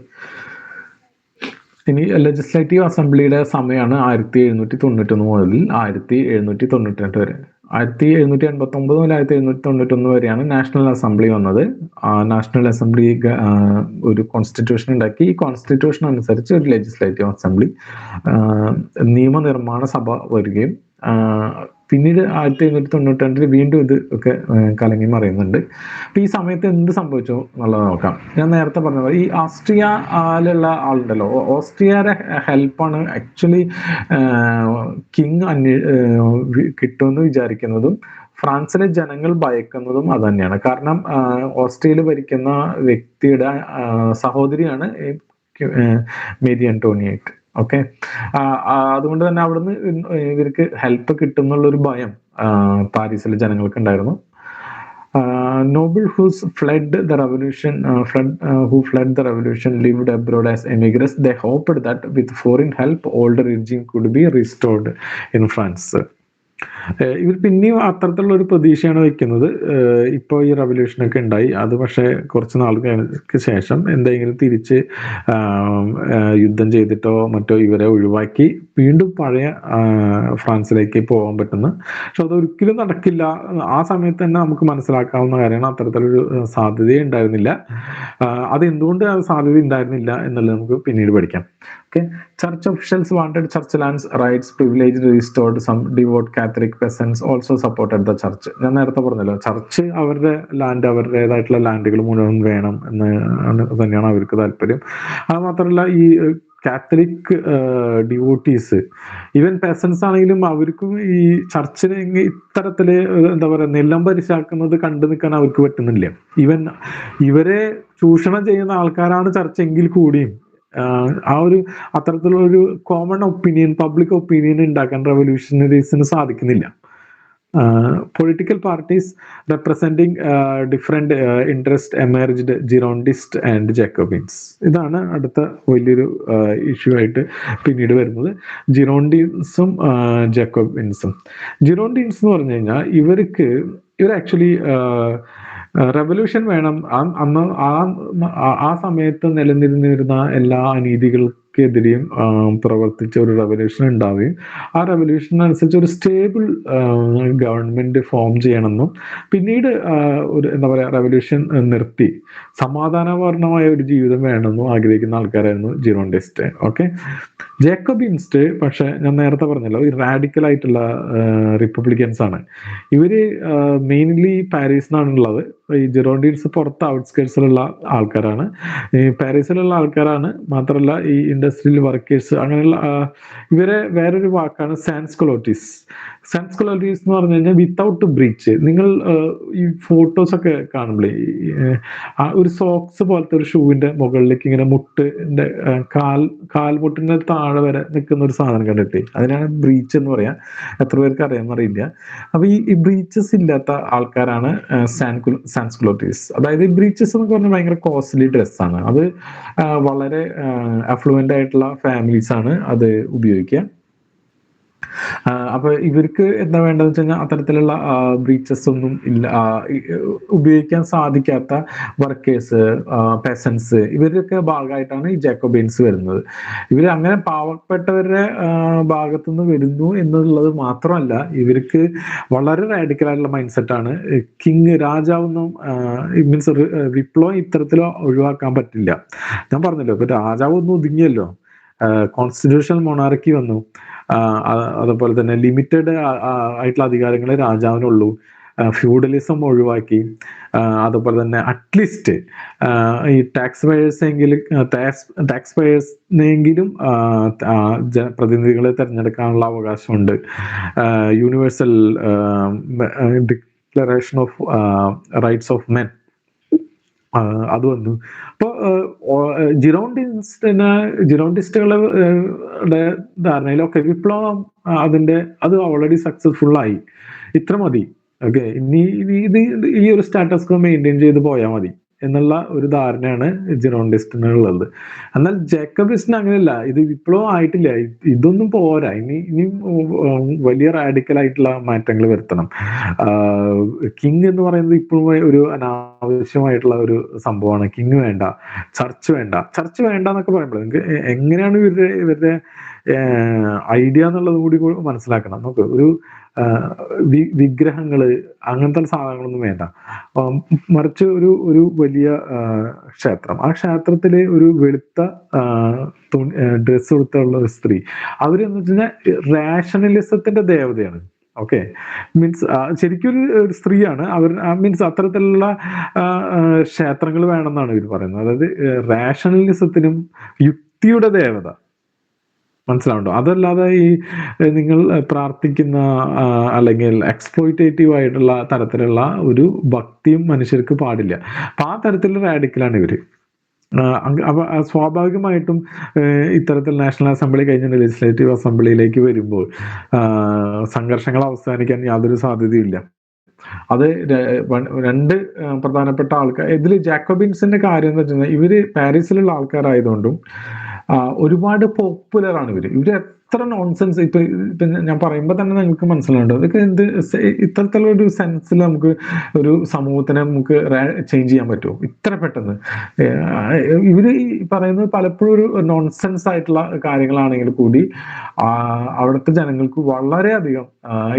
ഇനി ലെജിസ്ലേറ്റീവ് അസംബ്ലിയുടെ സമയമാണ് 1791 മുതൽ 1792 വരെ. 1789 മുതൽ 1791 വരെയാണ് നാഷണൽ അസംബ്ലി വന്നത്. നാഷണൽ അസംബ്ലി ഒരു കോൺസ്റ്റിറ്റ്യൂഷൻ ഉണ്ടാക്കി. ഈ കോൺസ്റ്റിറ്റ്യൂഷൻ അനുസരിച്ച് ഒരു ലെജിസ്ലേറ്റീവ് അസംബ്ലി, നിയമനിർമ്മാണ സഭ വരികയും പിന്നീട് 1792 വീണ്ടും ഇത് ഒക്കെ കലങ്ങി മറിയുന്നുണ്ട്. അപ്പൊ ഈ സമയത്ത് എന്ത് സംഭവിച്ചു എന്നുള്ളത് നോക്കാം. ഞാൻ നേരത്തെ പറഞ്ഞ പോലെ ഈ ഓസ്ട്രിയയിലുള്ള ആളുണ്ടല്ലോ, ഓസ്ട്രിയയുടെ ഹെൽപ്പാണ് ആക്ച്വലി കിങ് കിട്ടുമെന്ന് വിചാരിക്കുന്നതും ഫ്രാൻസിലെ ജനങ്ങൾ ഭയക്കുന്നതും അത് തന്നെയാണ്. കാരണം ഓസ്ട്രിയയിൽ ഭരിക്കുന്ന വ്യക്തിയുടെ സഹോദരിയാണ് മേരി അന്റോണിയേറ്റ്. ഓക്കെ. അതുകൊണ്ട് തന്നെ അവിടുന്ന് ഇവർക്ക് ഹെൽപ്പ് കിട്ടും എന്നുള്ളൊരു ഭയം പാരീസിലെ ജനങ്ങൾക്ക് ഉണ്ടായിരുന്നു. Noble who fled the revolution lived abroad as emigrants. They hoped that with foreign help old regime could be restored in France. ഇവർ പിന്നെയും അത്തരത്തിലുള്ള ഒരു പ്രതീക്ഷയാണ് വെക്കുന്നത്. ഇപ്പോൾ ഈ റവല്യൂഷനൊക്കെ ഉണ്ടായി, അത് പക്ഷേ കുറച്ച് നാളുകൾക്ക് ശേഷം എന്തെങ്കിലും തിരിച്ച് യുദ്ധം ചെയ്തിട്ടോ മറ്റോ ഇവരെ ഒഴിവാക്കി വീണ്ടും പഴയ ഫ്രാൻസിലേക്ക് പോകാൻ പറ്റുന്ന, പക്ഷെ അതൊരിക്കലും നടക്കില്ല. ആ സമയത്ത് തന്നെ നമുക്ക് മനസ്സിലാക്കാവുന്ന കാര്യമാണ് അത്തരത്തിലൊരു സാധ്യത ഉണ്ടായിരുന്നില്ല. അതെന്തുകൊണ്ട് സാധ്യത ഉണ്ടായിരുന്നില്ല എന്നുള്ളത് നമുക്ക് പിന്നീട് പഠിക്കാം. Okay. Church officials wanted church lands rights privilege restored. Some devout Catholic peasants also supported the church. ഞാൻ നേരത്തെ പറഞ്ഞല്ലോ, ചർച്ച് അവരുടെ ലാൻഡ്, അവരുടേതായിട്ടുള്ള ലാൻഡുകൾ മുഴുവൻ വേണം എന്ന് തന്നെയാണ് അവർക്ക് താല്പര്യം. അത് മാത്രമല്ല, ഈ കാത്തലിക് ഡിവോട്ടീസ്, ഈവൻ പെസൻസ് ആണെങ്കിലും അവർക്കും ഈ ചർച്ചിനെ ഇത്തരത്തില് എന്താ പറയാ നിലംപരിശാക്കുന്നത് കണ്ടു നിൽക്കാൻ അവർക്ക് പറ്റുന്നില്ല. ഈവൻ ഇവരെ ചൂഷണം ചെയ്യുന്ന ആൾക്കാരാണ് ചർച്ച എങ്കിൽ കൂടിയും ആ ഒരു അത്തരത്തിലുള്ള ഒരു കോമൺ ഒപ്പീനിയൻ, പബ്ലിക് ഒപ്പീനിയൻ ഉണ്ടാക്കാൻ റെവല്യൂഷണറീസിന് സാധിക്കുന്നില്ല. Political parties representing different interest emerged, Girondist and Jacobins. ഇതാണ് അടുത്ത വലിയൊരു ഇഷ്യൂ ആയിട്ട് പിന്നീട് വരുന്നത്, ജിറോണ്ടിൻസും ജാക്കോബിൻസും. ജിറോണ്ടിൻസ് എന്ന് പറഞ്ഞു കഴിഞ്ഞാൽ ഇവർ ആക്ച്വലി റെവല്യൂഷൻ വേണം. അന്ന് ആ സമയത്ത് നിലനിന്നിരുന്ന എല്ലാ അനീതികൾക്ക് ആർക്കെതിരെയും പ്രവർത്തിച്ച ഒരു റെവല്യൂഷൻ ഉണ്ടാവുകയും ആ റെവല്യൂഷനനുസരിച്ച് ഒരു സ്റ്റേബിൾ ഗവൺമെന്റ് ഫോം ചെയ്യണമെന്നും പിന്നീട് ഒരു എന്താ പറയുക റെവല്യൂഷൻ നിർത്തി സമാധാനപൂർണമായ ഒരു ജീവിതം വേണമെന്നും ആഗ്രഹിക്കുന്ന ആൾക്കാരായിരുന്നു ജിറോണ്ടിസ്റ്റ്. ഓക്കെ, ജേക്കബിൻസ്റ്റ് പക്ഷെ ഞാൻ നേരത്തെ പറഞ്ഞല്ലോ ഈ റാഡിക്കൽ ആയിട്ടുള്ള റിപ്പബ്ലിക്കൻസ് ആണ്. ഇവര് മെയിൻലി പാരീസിൽ നിന്നാണുള്ളത്. ഈ ജിറോണ്ടിൻസ് പുറത്ത് ഔട്ട്സ്കേർട്സിലുള്ള ആൾക്കാരാണ്, ഈ പാരീസിലുള്ള ആൾക്കാരാണ്. മാത്രമല്ല ഈ ഇൻഡസ്ട്രിയൽ വർക്കേഴ്സ് അങ്ങനെയുള്ള ഇവരെ വേറൊരു വാക്കാണ് സാൻസ്കൊളോട്ടിസ്. സാൻസ്കൊളോട്ടിസ് എന്ന് പറഞ്ഞു കഴിഞ്ഞാൽ വിത്തൗട്ട് ബ്രീച്ച്. നിങ്ങൾ ഈ ഫോട്ടോസ് ഒക്കെ കാണുമ്പോഴേ ആ ഒരു സോക്സ് പോലത്തെ ഒരു ഷൂവിന്റെ മുകളിലേക്ക് ഇങ്ങനെ മുട്ടിന്റെ കാൽമുട്ടിന്റെ താഴെ വരെ നിൽക്കുന്ന ഒരു സാധനം കണ്ടിട്ട് അതിനാണ് ബ്രീച്ച് എന്ന് പറയാ. എത്ര പേർക്ക് അറിയാമെന്നറിയില്ല. അപ്പൊ ഈ ബ്രീച്ചസ് ഇല്ലാത്ത ആൾക്കാരാണ് സാൻസ്കുലോട്ടീസ്. അതായത് ഈ ബ്രീച്ചസ് എന്ന് പറഞ്ഞാൽ ഭയങ്കര കോസ്റ്റ്ലി ഡ്രസ്സാണ്. അത് വളരെ അഫ്ലുവൻ്റ് ആയിട്ടുള്ള ഫാമിലീസ് ആണ് അത് ഉപയോഗിക്കുക. അപ്പൊ ഇവർക്ക് എന്താ വേണ്ടതെന്ന് വെച്ച് കഴിഞ്ഞാൽ അത്തരത്തിലുള്ള ബ്രീച്ചസ് ഒന്നും ഇല്ല, ഉപയോഗിക്കാൻ സാധിക്കാത്ത വർക്കേഴ്സ്, പെസൻസ്, ഇവരൊക്കെ ഭാഗമായിട്ടാണ് ഈ ജാക്കോബൈൻസ് വരുന്നത്. ഇവർ അങ്ങനെ പാവപ്പെട്ടവരുടെ ഭാഗത്തുനിന്ന് വരുന്നു എന്നുള്ളത് മാത്രമല്ല, ഇവർക്ക് വളരെ റാഡിക്കൽ ആയിട്ടുള്ള മൈൻഡ് സെറ്റാണ്. കിങ് രാജാവൊന്നും മീൻസ് വിപ്ലവം ഇത്തരത്തിൽ ഒഴിവാക്കാൻ പറ്റില്ല. ഞാൻ പറഞ്ഞല്ലോ ഇപ്പൊ രാജാവ് ഒന്നും ഒതുങ്ങിയല്ലോ, കോൺസ്റ്റിറ്റ്യൂഷണൽ മൊണാർക്കി വന്നു. അതുപോലെ തന്നെ ലിമിറ്റഡ് ആയിട്ടുള്ള അധികാരങ്ങളെ രാജാവിനുള്ളൂ. ഫ്യൂഡലിസം ഒഴിവാക്കി. അതുപോലെ തന്നെ അറ്റ്ലീസ്റ്റ് ഈ ടാക്സ് പേയേഴ്സിനെങ്കിലും പ്രതിനിധികളെ തിരഞ്ഞെടുക്കാനുള്ള അവകാശമുണ്ട്. Universal declaration of rights of men അത് വന്നു. അപ്പൊ ജിറോണ്ടിസ്റ്റുകളുടെ ധാരണയിലൊക്കെ വിപ്ലവം അത് ഓൾറെഡി സക്സസ്ഫുൾ ആയി, ഇത്ര മതി. ഓക്കെ, ഇനി ഇത് ഈ ഒരു സ്റ്റാറ്റസ് കോ മെയിൻറ്റെയിൻ ചെയ്ത് പോയാൽ മതി എന്നുള്ള ഒരു ധാരണയാണ് ജിറോണ്ടിസ്റ്റിനുള്ളത്. എന്നാൽ ജേക്കബിസ്റ്റിന് അങ്ങനെയല്ല, ഇത് വിപ്ലവം ആയിട്ടില്ല, ഇതൊന്നും പോരാ, ഇനി വലിയ റാഡിക്കൽ ആയിട്ടുള്ള മാറ്റങ്ങൾ വരുത്തണം. കിങ് എന്ന് പറയുന്നത് ഇപ്പോഴും ഒരു അനാവശ്യമായിട്ടുള്ള ഒരു സംഭവമാണ്. കിങ് വേണ്ട, ചർച്ച് വേണ്ട എന്നൊക്കെ പറയുമ്പോൾ നിങ്ങൾക്ക് എങ്ങനെയാണ് ഇവരുടെ ഐഡിയ എന്നുള്ളത് കൂടി മനസ്സിലാക്കണം. നമുക്ക് ഒരു വിഗ്രഹങ്ങള് അങ്ങനത്തെ സാധനങ്ങളൊന്നും വേണ്ട, മറിച്ച് ഒരു വലിയ ക്ഷേത്രം, ആ ക്ഷേത്രത്തില് ഒരു വെളുത്ത ഡ്രസ്സ് കൊടുത്തുള്ള ഒരു സ്ത്രീ, അവരെന്ന് വെച്ച് കഴിഞ്ഞാൽ റാഷണലിസത്തിന്റെ ദേവതയാണ്. ഓക്കെ, മീൻസ് ശരിക്കും ഒരു സ്ത്രീയാണ് അവർ. മീൻസ് അത്തരത്തിലുള്ള ക്ഷേത്രങ്ങൾ വേണമെന്നാണ് ഇവർ പറയുന്നത്. അതായത് റാഷണലിസത്തിനും യുക്തിയുടെ ദേവത, മനസ്സിലാവുണ്ടോ? അതല്ലാതെ ഈ നിങ്ങൾ പ്രാർത്ഥിക്കുന്ന അല്ലെങ്കിൽ എക്സ്പ്ലോയിറ്റേറ്റീവ് ആയിട്ടുള്ള തരത്തിലുള്ള ഒരു ഭക്തിയും മനുഷ്യർക്ക് പാടില്ല. അപ്പൊ ആ തരത്തിലുള്ള റാഡിക്കലാണ് ഇവര്. അപ്പൊ സ്വാഭാവികമായിട്ടും ഇത്തരത്തിൽ നാഷണൽ അസംബ്ലി കഴിഞ്ഞ ലെജിസ്ലേറ്റീവ് അസംബ്ലിയിലേക്ക് വരുമ്പോൾ സംഘർഷങ്ങൾ അവസാനിക്കാൻ യാതൊരു സാധ്യതയില്ല. അത് രണ്ട് പ്രധാനപ്പെട്ട ആൾക്കാർ ഇതിൽ ജാക്കോബിൻസിന്റെ കാര്യം എന്ന് വെച്ചാൽ ഇവര് പാരീസിലുള്ള ആൾക്കാരായതുകൊണ്ടും ഒരുപാട് പോപ്പുലർ ആണ് ഇവര് എത്ര നോൺസെൻസ് ഇപ്പൊ ഞാൻ പറയുമ്പോൾ തന്നെ നിങ്ങൾക്ക് മനസ്സിലാവുന്നുണ്ട്. അതൊക്കെ ഇത്തരത്തിലുള്ള ഒരു സെൻസിൽ നമുക്ക് ഒരു സമൂഹത്തിനെ നമുക്ക് ചേഞ്ച് ചെയ്യാൻ പറ്റുമോ ഇത്ര പെട്ടെന്ന്? ഇവര് പറയുന്നത് പലപ്പോഴും ഒരു നോൺസെൻസ് ആയിട്ടുള്ള കാര്യങ്ങളാണെങ്കിൽ കൂടി അവിടുത്തെ ജനങ്ങൾക്ക് വളരെയധികം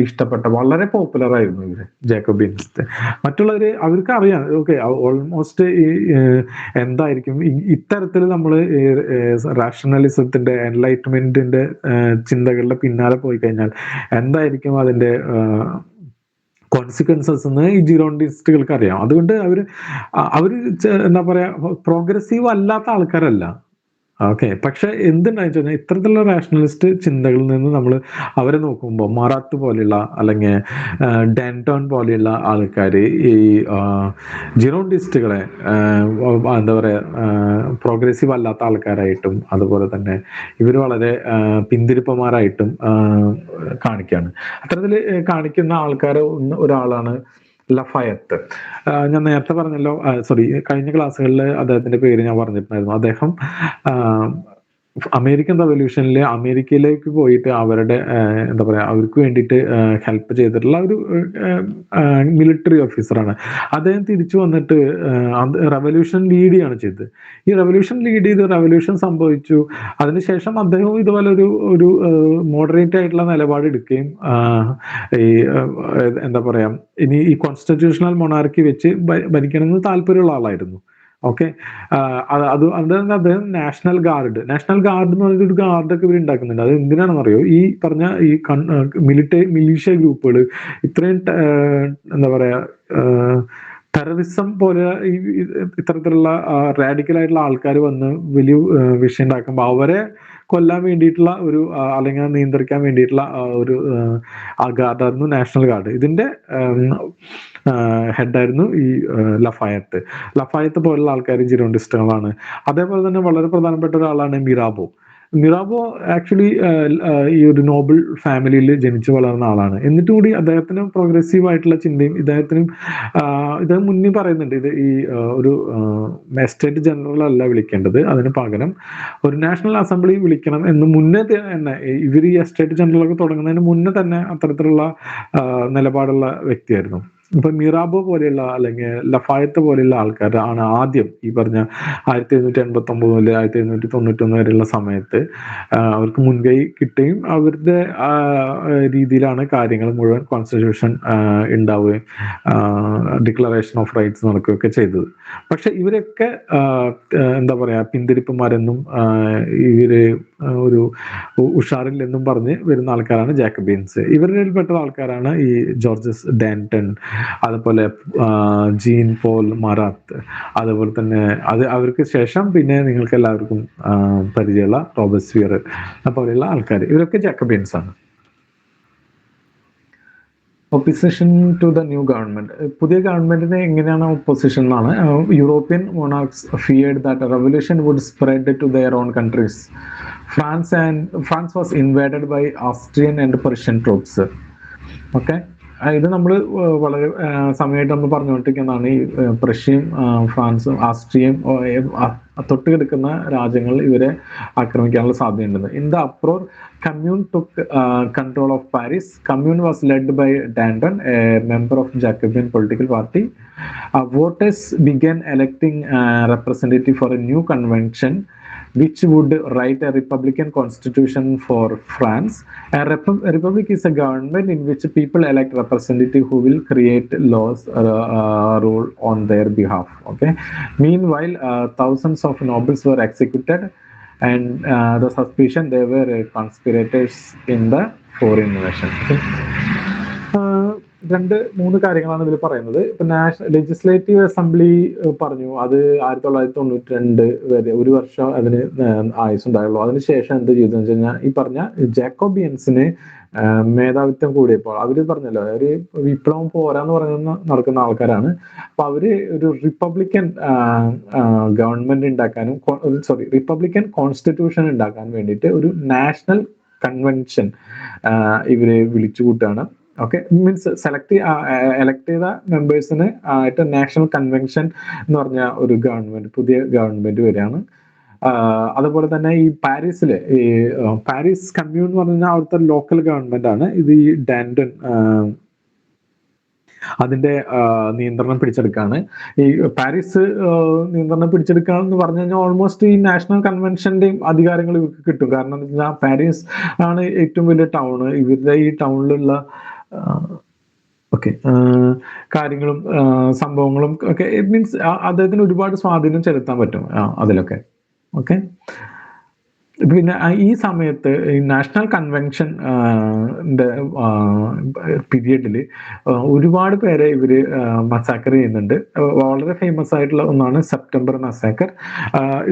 ഇഷ്ടപ്പെട്ട, വളരെ പോപ്പുലർ ആയിരുന്നു ഇവര് ജാക്കോബിൻസ്. മറ്റുള്ളവര് അവർക്ക് അറിയാം, ഓക്കെ, ഓൾമോസ്റ്റ് എന്തായിരിക്കും ഇത്തരത്തിൽ നമ്മൾ റാഷണലിസത്തിന്റെ എൻലൈറ്റ്മെന്റിന്റെ ചിന്തകളുടെ പിന്നാലെ പോയി കഴിഞ്ഞാൽ എന്തായിരിക്കും അതിന്റെ കോൺസിക്വൻസസ് എന്ന് ഈ ജിറോണ്ടിസ്റ്റുകൾക്ക് അറിയാം. അതുകൊണ്ട് അവര് എന്താ പറയാ പ്രോഗ്രസീവ് അല്ലാത്ത ആൾക്കാരല്ല. ഓക്കെ, പക്ഷെ എന്തുണ്ടായി വെച്ചാൽ ഇത്തരത്തിലുള്ള റാഷണലിസ്റ്റ് ചിന്തകളിൽ നിന്ന് നമ്മൾ അവരെ നോക്കുമ്പോൾ മാറാത്ത് പോലെയുള്ള അല്ലെങ്കിൽ ഡാൻടോൺ പോലെയുള്ള ആൾക്കാർ ഈ ജിറോണ്ടിസ്റ്റുകളെ എന്താ പറയുക പ്രോഗ്രസീവ് അല്ലാത്ത ആൾക്കാരായിട്ടും അതുപോലെ തന്നെ ഇവർ വളരെ പിന്തിരിപ്പന്മാരായിട്ടും കാണിക്കുകയാണ്. അത്തരത്തിൽ കാണിക്കുന്ന ആൾക്കാർ ഒരാളാണ് ലഫയത്ത്. ഞാൻ നേരത്തെ പറഞ്ഞല്ലോ, സോറി, കഴിഞ്ഞ ക്ലാസ്സുകളിൽ അദ്ദേഹത്തിന്റെ പേര് ഞാൻ പറഞ്ഞിട്ടുണ്ടായിരുന്നു. അദ്ദേഹം അമേരിക്കൻ റവല്യൂഷനിൽ അമേരിക്കയിലേക്ക് പോയിട്ട് അവരുടെ എന്താ പറയാ അവർക്ക് വേണ്ടിയിട്ട് ഹെൽപ്പ് ചെയ്തിട്ടുള്ള ഒരു മിലിറ്ററി ഓഫീസറാണ്. അദ്ദേഹം തിരിച്ചു വന്നിട്ട് റവല്യൂഷൻ ലീഡ് ചെയ്യാണ് ചെയ്തത്. ഈ റവല്യൂഷൻ ലീഡ് ചെയ്ത് റവല്യൂഷൻ സംഭവിച്ചു. അതിനുശേഷം അദ്ദേഹവും ഇതുപോലെ ഒരു മോഡറേറ്റ് ആയിട്ടുള്ള നിലപാട് എടുക്കുകയും ഈ എന്താ പറയാ ഇനി ഈ കോൺസ്റ്റിറ്റ്യൂഷണൽ മൊണാർക്കി വെച്ച് ഭരിക്കണമെന്ന് താല്പര്യമുള്ള ആളായിരുന്നു. ഓക്കെ. അതുകൊണ്ട് അദ്ദേഹം നാഷണൽ ഗാർഡ് എന്ന് പറഞ്ഞൊരു ഗാർഡൊക്കെ ഇവർ ഉണ്ടാക്കുന്നുണ്ട്. അത് എന്തിനാണെന്ന് അറിയോ? ഈ പറഞ്ഞ ഈ മിലീഷ്യ ഗ്രൂപ്പുകൾ ഇത്രയും എന്താ പറയാ ടെററിസം പോലെ ഇത്തരത്തിലുള്ള റാഡിക്കൽ ആയിട്ടുള്ള ആൾക്കാർ വന്ന് വലിയ വിഷയം ഉണ്ടാക്കുമ്പോൾ അവരെ കൊല്ലാൻ വേണ്ടിയിട്ടുള്ള ഒരു അല്ലെങ്കിൽ നിയന്ത്രിക്കാൻ വേണ്ടിയിട്ടുള്ള ഒരു ഗാർഡായിരുന്നു നാഷണൽ ഗാർഡ്. ഇതിന്റെ ഹെഡായിരുന്നു ഈ ലഫായത്ത് പോലുള്ള ആൾക്കാർ ജിറോണ്ടിസ്റ്റുകളാണ്. അതേപോലെ തന്നെ വളരെ പ്രധാനപ്പെട്ട ഒരാളാണ് മിറാബോ. ആക്ച്വലി ഈ ഒരു നോബൽ ഫാമിലിയിൽ ജനിച്ചു വളർന്ന ആളാണ്. എന്നിട്ട് കൂടി അദ്ദേഹത്തിന് പ്രോഗ്രസീവ് ആയിട്ടുള്ള ചിന്തയും ഇദ്ദേഹം മുന്നേ പറയുന്നുണ്ട്, ഇത് ഈ ഒരു എസ്റ്റേറ്റ് ജനറൽ അല്ല വിളിക്കേണ്ടത്, അതിന് പകരം ഒരു നാഷണൽ അസംബ്ലി വിളിക്കണം എന്ന് മുന്നേ തന്നെ ഇവർ ഈ എസ്റ്റേറ്റ് ജനറലൊക്കെ തുടങ്ങുന്നതിന് മുന്നേ തന്നെ അത്തരത്തിലുള്ള നിലപാടുള്ള വ്യക്തിയായിരുന്നു. ഇപ്പൊ മിറാബോ പോലെയുള്ള അല്ലെങ്കിൽ ലഫായത്ത് പോലെയുള്ള ആൾക്കാർ ആണ് ആദ്യം ഈ പറഞ്ഞ 1789 മുതൽ 1791 വരെയുള്ള സമയത്ത് അവർക്ക് മുൻകൈ കിട്ടുകയും അവരുടെ രീതിയിലാണ് കാര്യങ്ങൾ മുഴുവൻ കോൺസ്റ്റിറ്റ്യൂഷൻ ഉണ്ടാവുകയും ഡിക്ലറേഷൻ ഓഫ് റൈറ്റ്സ് നടക്കുകയൊക്കെ ചെയ്തത്. പക്ഷെ ഇവരൊക്കെ എന്താ പറയാ പിന്തിരിപ്പന്മാരെന്നും ഇവര് ഒരു ഉഷാറില്ലെന്നും പറഞ്ഞ് വരുന്ന ആൾക്കാരാണ് ജാക്കബിയൻസ്. ഇവരിൽപ്പെട്ട ആൾക്കാരാണ് ഈ ജോർജസ് ഡാൻറ്റൺ, അതുപോലെ ജീൻ പോൾ മറാത്ത്, അതുപോലെ തന്നെ അവർക്ക് ശേഷം പിന്നെ നിങ്ങൾക്ക് എല്ലാവർക്കും പരിചയമുള്ള റോബസ്പിയർ പോലെയുള്ള ആൾക്കാർ. ഇവരൊക്കെ ജാക്കബിയൻസ് ആണ്. Opposition to the new government. പുതിയ ഗവൺമെന്റിന് എങ്ങനെയാണ് ഒപ്പോസിഷൻ എന്നാണ്. European monarchs feared that revolution would spread to their own countries. France was invaded by Austrian and Persian troops. Okay. ഇത് നമ്മൾ വളരെ സമയമായിട്ട് നമ്മൾ പറഞ്ഞുകൊണ്ടിരിക്കുന്നതാണ്. ഈ പ്രഷ്യയും ഫ്രാൻസും ആസ്ട്രിയയും തൊട്ട് കിടക്കുന്ന രാജ്യങ്ങൾ ഇവരെ ആക്രമിക്കാനുള്ള സാധ്യതയുണ്ടെന്ന്. In the uproar, Commune took control of Paris. Commune was led by Danton, a member of Jacobin political party. Voters began electing representative for a new convention, which would write a republican constitution for France. A republic is a government in which people elect representative who will create laws, rule on their behalf. Okay. Meanwhile, thousands of nobles were executed, and the suspicion they were conspirators in the foreign invasion. Okay. 2-3 കാര്യങ്ങളാണ് ഇതിൽ പറയുന്നത്. ഇപ്പൊ legislative assembly പറഞ്ഞു, അത് 1992 വരെ 1 വർഷം അതിന് ആയുസുണ്ടായുള്ളൂ. അതിനുശേഷം എന്ത് ചെയ്തു വെച്ച് കഴിഞ്ഞാൽ ഈ പറഞ്ഞ ജാക്കോബിയൻസിന് മേധാവിത്വം കൂടിയപ്പോൾ അവര് പറഞ്ഞല്ലോ, അവര് വിപ്ലവം പോരാന്ന് പറയുന്ന നടക്കുന്ന ആൾക്കാരാണ്. അപ്പൊ അവര് ഒരു റിപ്പബ്ലിക്കൻ ഗവൺമെന്റ് ഉണ്ടാക്കാനും റിപ്പബ്ലിക്കൻ കോൺസ്റ്റിറ്റ്യൂഷൻ ഉണ്ടാക്കാൻ വേണ്ടിയിട്ട് ഒരു നാഷണൽ കൺവെൻഷൻ ഇവര് വിളിച്ചു കൂട്ടാണ്. ഓക്കെ. മീൻസ് എലക്ട് ചെയ്ത മെമ്പേഴ്സിന് ആയിട്ട് നാഷണൽ കൺവെൻഷൻ എന്ന് പറഞ്ഞ ഒരു പുതിയ ഗവൺമെന്റ് വരികയാണ്. അതുപോലെ തന്നെ ഈ പാരീസിലെ ഈ പാരീസ് കമ്മ്യൂൺ എന്ന് പറഞ്ഞു കഴിഞ്ഞാൽ അവിടുത്തെ ലോക്കൽ ഗവൺമെന്റ് ആണ്. ഇത് ഈ ഡാൻഡൻ അതിന്റെ നിയന്ത്രണം പിടിച്ചെടുക്കാണ്. ഈ പാരീസ് നിയന്ത്രണം പിടിച്ചെടുക്കുക എന്ന് പറഞ്ഞു കഴിഞ്ഞാൽ ഓൾമോസ്റ്റ് ഈ നാഷണൽ കൺവെൻഷന്റെയും അധികാരങ്ങൾ ഇവർക്ക് കിട്ടും. കാരണം എന്താ വെച്ചാൽ പാരീസ് ആണ് ഏറ്റവും വലിയ ടൗണ്. ഇവരുടെ ഈ ടൗണിലുള്ള കാര്യങ്ങളും സംഭവങ്ങളും ഒക്കെ മീൻസ് അദ്ദേഹത്തിന് ഒരുപാട് സ്വാധീനം ചെലുത്താൻ പറ്റും അതിലൊക്കെ. ഓക്കെ. പിന്നെ ഈ സമയത്ത് ഈ നാഷണൽ കൺവെൻഷൻ പീരിയഡിൽ ഒരുപാട് പേരെ ഇവര് മസാക്കർ ചെയ്യുന്നുണ്ട്. വളരെ ഫേമസ് ആയിട്ടുള്ള ഒന്നാണ് സെപ്റ്റംബർ മസാക്കർ.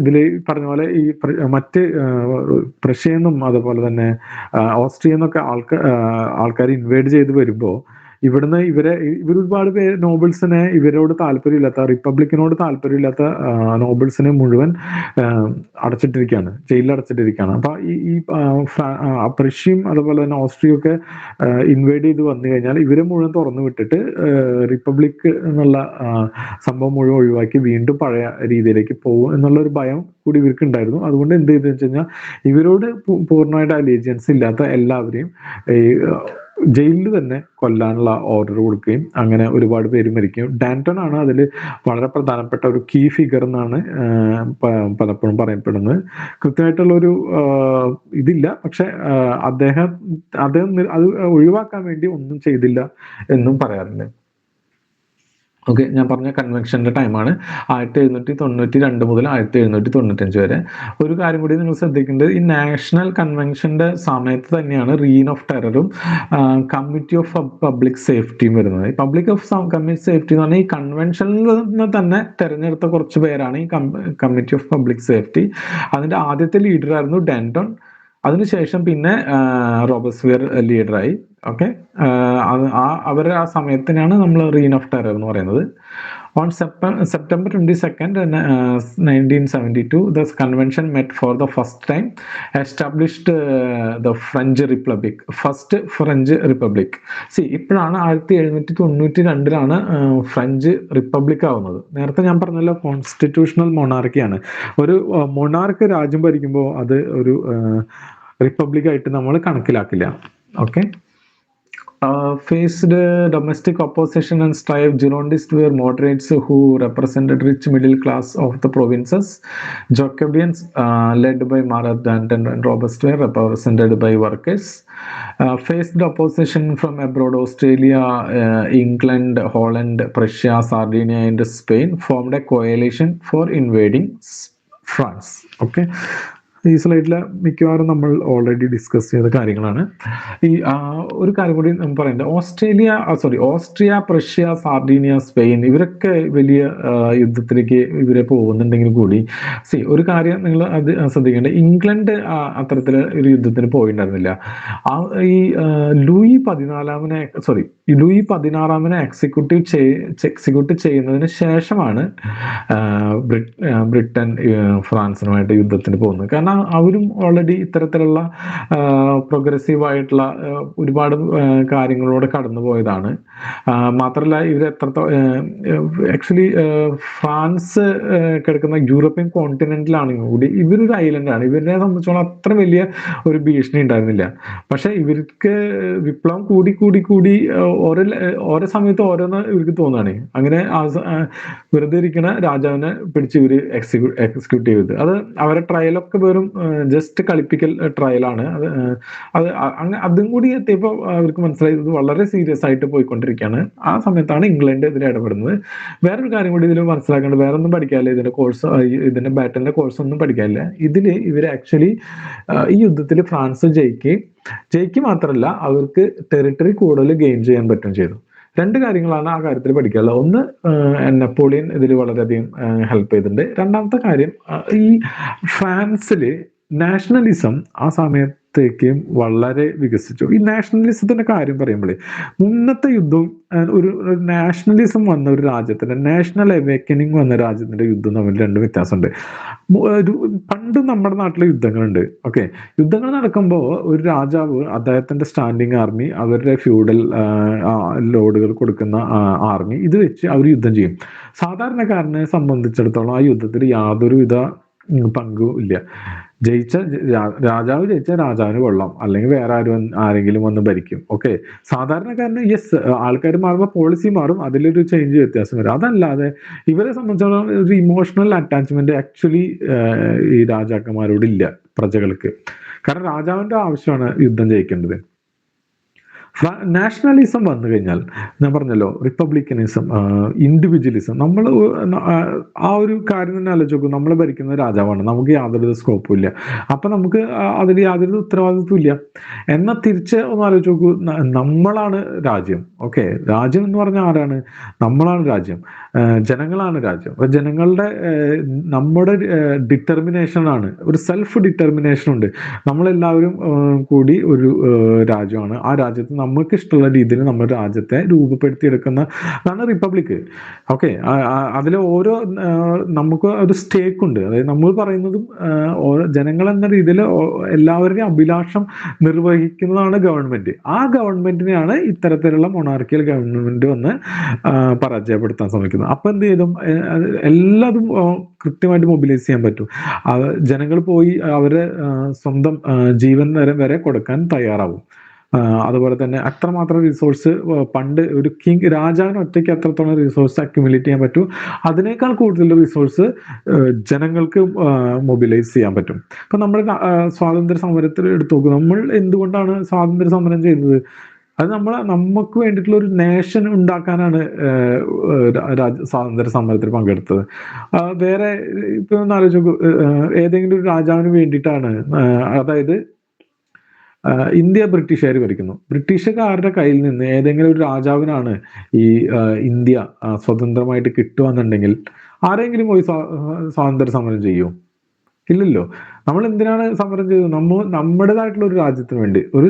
ഇതിൽ പറഞ്ഞ പോലെ ഈ മറ്റ് പ്രഷ്യന്നും അതുപോലെ തന്നെ ഓസ്ട്രിയെന്നൊക്കെ ആൾക്കാർ ഇൻവേഡ് ചെയ്ത് വരുമ്പോൾ ഇവിടുന്ന് ഇവരൊരുപാട് പേര് നോബിൾസിനെ ഇവരോട് താല്പര്യമില്ലാത്ത റിപ്പബ്ലിക്കിനോട് താല്പര്യമില്ലാത്ത നോബിൾസിനെ മുഴുവൻ അടച്ചിട്ടിരിക്കുകയാണ്, ജയിലിൽ അടച്ചിട്ടിരിക്കുകയാണ്. അപ്പൊ പ്രഷ്യയും അതുപോലെ തന്നെ ഓസ്ട്രിയ ഒക്കെ ഇൻവേഡ് ചെയ്ത് വന്നു കഴിഞ്ഞാൽ ഇവരെ മുഴുവൻ തുറന്നു വിട്ടിട്ട് റിപ്പബ്ലിക് എന്നുള്ള സംഭവം മുഴുവൻ ഒഴിവാക്കി വീണ്ടും പഴയ രീതിയിലേക്ക് പോകും എന്നുള്ള ഒരു ഭയം കൂടി ഇവർക്ക് ഉണ്ടായിരുന്നു. അതുകൊണ്ട് എന്ത് ചെയ്തെന്ന് വെച്ച് കഴിഞ്ഞാൽ ഇവരോട് പൂർണ്ണമായിട്ട് അലീജിയൻസ് ഇല്ലാത്ത എല്ലാവരെയും ഈ ജയിലിൽ തന്നെ കൊല്ലാനുള്ള ഓർഡർ കൊടുക്കുകയും അങ്ങനെ ഒരുപാട് പേര് മരിക്കുകയും ഡാന്റൺ ആണ് അതിൽ വളരെ പ്രധാനപ്പെട്ട ഒരു കീ ഫിഗർ എന്നാണ് പലപ്പോഴും പറയപ്പെടുന്നത്. കൃത്യമായിട്ടുള്ള ഒരു ഇതില്ല, പക്ഷെ അദ്ദേഹം അത് ഒഴിവാക്കാൻ വേണ്ടി ഒന്നും ചെയ്തില്ല എന്നും പറയാറുണ്ട്. ഓക്കെ, ഞാൻ പറഞ്ഞ കൺവെൻഷന്റെ ടൈമാണ് 1792 മുതൽ 1795 വരെ. ഒരു കാര്യം കൂടി നിങ്ങൾ ശ്രദ്ധിക്കേണ്ടത്, ഈ നാഷണൽ കൺവെൻഷന്റെ സമയത്ത് തന്നെയാണ് റീൻ ഓഫ് ടെററും കമ്മിറ്റി ഓഫ് പബ്ലിക് സേഫ്റ്റിയും വരുന്നത്. ഈ പബ്ലിക് ഓഫ് കമ്മിറ്റി സേഫ്റ്റി എന്ന് പറഞ്ഞാൽ ഈ കൺവെൻഷനിൽ നിന്ന് തന്നെ തെരഞ്ഞെടുത്ത കുറച്ച് പേരാണ് ഈ കമ്മിറ്റി ഓഫ് പബ്ലിക് സേഫ്റ്റി. അതിന്റെ ആദ്യത്തെ ലീഡറായിരുന്നു ഡാന്റൺ. അതിനുശേഷം പിന്നെ റോബസ്പിയർ ലീഡറായി. ഓക്കെ, അവരുടെ ആ സമയത്തിനാണ് നമ്മൾ റീൻ ഓഫ് ടെറർ എന്ന് പറയുന്നത്. On September 22nd, 1972, this convention met for the first time, established the French Republic, first French Republic. ഇപ്പോഴാണ് 1792 ഫ്രഞ്ച് റിപ്പബ്ലിക് ആവുന്നത്. നേരത്തെ ഞാൻ പറഞ്ഞല്ലോ കോൺസ്റ്റിറ്റ്യൂഷണൽ മൊണാർക്കിയാണ്. ഒരു മൊണാർക്ക് രാജ്യം ഭരിക്കുമ്പോൾ അത് ഒരു റിപ്പബ്ലിക് ആയിട്ട് നമ്മൾ കണക്കിലാക്കില്ല. Okay, faced domestic opposition and strife. Girondists were moderates who represented rich middle class of the provinces. Jacobians, led by Marat, Danton and Robespierre, represented by workers. Faced opposition from abroad. Australia, England, Holland, Prussia, Sardinia and Spain formed a coalition for invading France. Okay, ഈ സ്ലൈഡിൽ മിക്കവാറും നമ്മൾ already discuss ചെയ്ത കാര്യങ്ങളാണ്. ഈ ഒരു കാര്യം കൂടി നമ്മൾ പറയേണ്ടത്, ഓസ്ട്രിയ, പ്രഷ്യ, സാർഡീനിയ, സ്പെയിൻ ഇവരൊക്കെ വലിയ യുദ്ധത്തിലേക്ക് ഇവരെ പോകുന്നുണ്ടെങ്കിൽ കൂടി ഒരു കാര്യം നിങ്ങൾ അത് ശ്രദ്ധിക്കേണ്ടത്, ഇംഗ്ലണ്ട് അത്തരത്തിൽ ഒരു യുദ്ധത്തിന് പോയിട്ടുണ്ടായിരുന്നില്ല. ഈ ലൂയി 16 എക്സിക്യൂട്ട് ചെയ്യുന്നതിന് ശേഷമാണ് ബ്രിട്ടൻ ഫ്രാൻസിനുമായിട്ട് യുദ്ധത്തിന് പോകുന്നത്. കാരണം അവരും ഓൾറെഡി ഇത്തരത്തിലുള്ള പ്രോഗ്രസീവ് ആയിട്ടുള്ള ഒരുപാട് കാര്യങ്ങളോട് കടന്നു പോയതാണ്. മാത്രമല്ല ഇവർ ആക്ച്വലി ഫ്രാൻസ് കിടക്കുന്ന യൂറോപ്യൻ കോണ്ടിനെന്റിലാണെങ്കിൽ കൂടി ഇവരൊരു ഐലൻഡാണ്. ഇവരെ സംബന്ധിച്ചോളം അത്ര വലിയ ഒരു ഭീഷണി ഉണ്ടായിരുന്നില്ല. പക്ഷെ ഇവർക്ക് വിപ്ലവം കൂടി ഓരോ സമയത്ത് ഓരോന്ന് ഇവർക്ക് തോന്നുകയാണ്. അങ്ങനെ വെറുതെ ഇരിക്കുന്ന രാജാവിനെ പിടിച്ച് ഇവര് എക്സിക്യൂട്ട് ചെയ്തത്. അത് അവരെ ട്രയലൊക്കെ വെറും ജസ്റ്റ് കളിപ്പിക്കൽ ട്രയലാണ്. അതും കൂടി എത്തിയപ്പോൾ അവർക്ക് മനസ്സിലായി ഇത് വളരെ സീരിയസ് ആയിട്ട് പോയിക്കൊണ്ടിരിക്കുകയാണ്. ആ സമയത്താണ് ഇംഗ്ലണ്ട് ഇതിൽ ഇടപെടുന്നത്. വേറൊരു കാര്യം കൂടി ഇതിൽ മനസ്സിലാക്കേണ്ടത്, വേറെ ഒന്നും പഠിക്കാനില്ല, ഇതിന്റെ ബാറ്റലിന്റെ കോഴ്സ് ഒന്നും പഠിക്കാനില്ല. ഇതിൽ ഇവർ ആക്ച്വലി ഈ യുദ്ധത്തിൽ ഫ്രാൻസ് ജയിക്ക് മാത്രമല്ല അവർക്ക് ടെറിട്ടറി കൂടുതൽ ഗെയിൻ ചെയ്യാൻ പറ്റും ചെയ്തു. രണ്ട് കാര്യങ്ങളാണ് ആ കാര്യത്തിൽ പഠിക്കാനുള്ളത്. ഒന്ന്, നെപ്പോളിയൻ ഇതിൽ വളരെയധികം ഹെൽപ്പ് ചെയ്തിട്ടുണ്ട്. രണ്ടാമത്തെ കാര്യം, ഈ ഫ്രാൻസില് നാഷണലിസം ആ സമയത്തേക്കും വളരെ വികസിച്ചു. ഈ നാഷണലിസത്തിന്റെ കാര്യം പറയുമ്പോഴേ, മുന്നത്തെ യുദ്ധവും ഒരു നാഷണലിസം വന്ന ഒരു രാജ്യത്തിന്റെ, നാഷണൽ അവേക്കനിങ് വന്ന രാജ്യത്തിന്റെ യുദ്ധം തമ്മിൽ രണ്ട് വ്യത്യാസമുണ്ട്. പണ്ട് നമ്മുടെ നാട്ടിലെ യുദ്ധങ്ങളുണ്ട്. ഓക്കെ, യുദ്ധങ്ങൾ നടക്കുമ്പോൾ ഒരു രാജാവ് അദ്ദേഹത്തിന്റെ സ്റ്റാൻഡിങ് ആർമി, അവരുടെ ഫ്യൂഡൽ ലോഡുകൾ കൊടുക്കുന്ന ആർമി, ഇത് വെച്ച് അവർ യുദ്ധം ചെയ്യും. സാധാരണക്കാരനെ സംബന്ധിച്ചിടത്തോളം ആ യുദ്ധത്തിൽ യാതൊരുവിധ പങ്കും ഇല്ല. രാജാവ് ജയിച്ച രാജാവിന് കൊള്ളാം, അല്ലെങ്കിൽ വേറെ ആരെങ്കിലും വന്ന് ഭരിക്കും. ഓക്കെ, സാധാരണക്കാരന് യെസ്, ആൾക്കാർ മാറുമ്പോൾ പോളിസി മാറും, അതിലൊരു ചേഞ്ച് വ്യത്യാസം വരും. അതല്ലാതെ ഇവരെ സംബന്ധിച്ചിടത്തോളം ഒരു ഇമോഷണൽ അറ്റാച്ച്മെന്റ് ആക്ച്വലി ഈ രാജാക്കന്മാരോട് ഇല്ല പ്രജകൾക്ക്. കാരണം രാജാവിന്റെ ആവശ്യമാണ് യുദ്ധം ജയിക്കേണ്ടത്. നാഷണലിസം വന്നു കഴിഞ്ഞാൽ ഞാൻ പറഞ്ഞല്ലോ, റിപ്പബ്ലിക്കനിസം, ഇൻഡിവിജ്വലിസം, നമ്മൾ ആ ഒരു കാര്യം തന്നെ ആലോചിച്ച് നോക്കും. നമ്മൾ ഭരിക്കുന്ന രാജാവാണ്, നമുക്ക് യാതൊരു സ്കോപ്പും ഇല്ല, അപ്പൊ നമുക്ക് അതിൽ യാതൊരു ഉത്തരവാദിത്വം ഇല്ല. എന്നാൽ തിരിച്ച് ഒന്ന് ആലോചിച്ച് നോക്കൂ, നമ്മളാണ് രാജ്യം. ഓക്കെ, രാജ്യം എന്ന് പറഞ്ഞാൽ ആരാണ്? നമ്മളാണ് രാജ്യം. ജനങ്ങളാണ് രാജ്യം. അപ്പൊ ജനങ്ങളുടെ നമ്മുടെ ഡിറ്റർമിനേഷനാണ്, ഒരു സെൽഫ് ഡിറ്റർമിനേഷൻ ഉണ്ട്. നമ്മളെല്ലാവരും കൂടി ഒരു രാജ്യമാണ്. ആ രാജ്യത്ത് നമുക്ക് ഇഷ്ടമുള്ള രീതിയിൽ നമ്മുടെ രാജ്യത്തെ രൂപപ്പെടുത്തിയെടുക്കുന്ന അതാണ് റിപ്പബ്ലിക്. ഓക്കെ, അതിൽ ഓരോ നമുക്ക് ഒരു സ്റ്റേക്ക് ഉണ്ട്. അതായത് നമ്മൾ പറയുന്നതും ഓരോ ജനങ്ങൾ എന്ന രീതിയിൽ എല്ലാവരുടെയും അഭിലാഷം നിർവഹിക്കുന്നതാണ് ഗവൺമെന്റ്. ആ ഗവൺമെന്റിനെയാണ് ഇത്തരത്തിലുള്ള മൊണാർക്കിയൽ ഗവൺമെന്റ് വന്ന് പരാജയപ്പെടുത്താൻ ശ്രമിക്കുന്നത്. അപ്പൊ എന്ത് ചെയ്തും എല്ലാതും കൃത്യമായിട്ട് മൊബിലൈസ് ചെയ്യാൻ പറ്റും. ജനങ്ങൾ പോയി അവരെ സ്വന്തം ജീവൻ വരെ കൊടുക്കാൻ തയ്യാറാവും. അതുപോലെ തന്നെ അത്രമാത്രം റിസോഴ്സ് പണ്ട് ഒരു കിങ് രാജാവിന് ഒറ്റയ്ക്ക് എത്രത്തോളം റിസോഴ്സ് അക്യുമുലേറ്റ് ചെയ്യാൻ പറ്റും, അതിനേക്കാൾ കൂടുതൽ റിസോഴ്സ് ജനങ്ങൾക്ക് മൊബിലൈസ് ചെയ്യാൻ പറ്റും. ഇപ്പൊ നമ്മൾ സ്വാതന്ത്ര്യ സമരത്തിൽ എടുത്തു നോക്കും. നമ്മൾ എന്തുകൊണ്ടാണ് സ്വാതന്ത്ര്യ സമരം ചെയ്തത്? അത് നമുക്ക് വേണ്ടിയിട്ടുള്ള ഒരു നേഷൻ ഉണ്ടാക്കാനാണ് സ്വാതന്ത്ര്യ സമരത്തിൽ പങ്കെടുത്തത്. വേറെ ഇപ്പൊ ഒന്ന് ആലോചിച്ച് നോക്കൂ, ഏതെങ്കിലും ഒരു രാജാവിന് വേണ്ടിയിട്ടാണ്, അതായത് ഇന്ത്യ ബ്രിട്ടീഷുകാർ ഭരിക്കുന്നു. ബ്രിട്ടീഷുകാരുടെ കയ്യിൽ നിന്ന് ഏതെങ്കിലും ഒരു രാജാവിനാണ് ഈ ഇന്ത്യ സ്വതന്ത്രമായിട്ട് കിട്ടുകയെന്നുണ്ടെങ്കിൽ ആരെങ്കിലും പോയി സ്വാതന്ത്ര്യ സമരം ചെയ്യും? ഇല്ലല്ലോ. നമ്മൾ എന്തിനാണ് സമരം ചെയ്തത്? നമ്മുടേതായിട്ടുള്ള ഒരു രാജ്യത്തിന് വേണ്ടി, ഒരു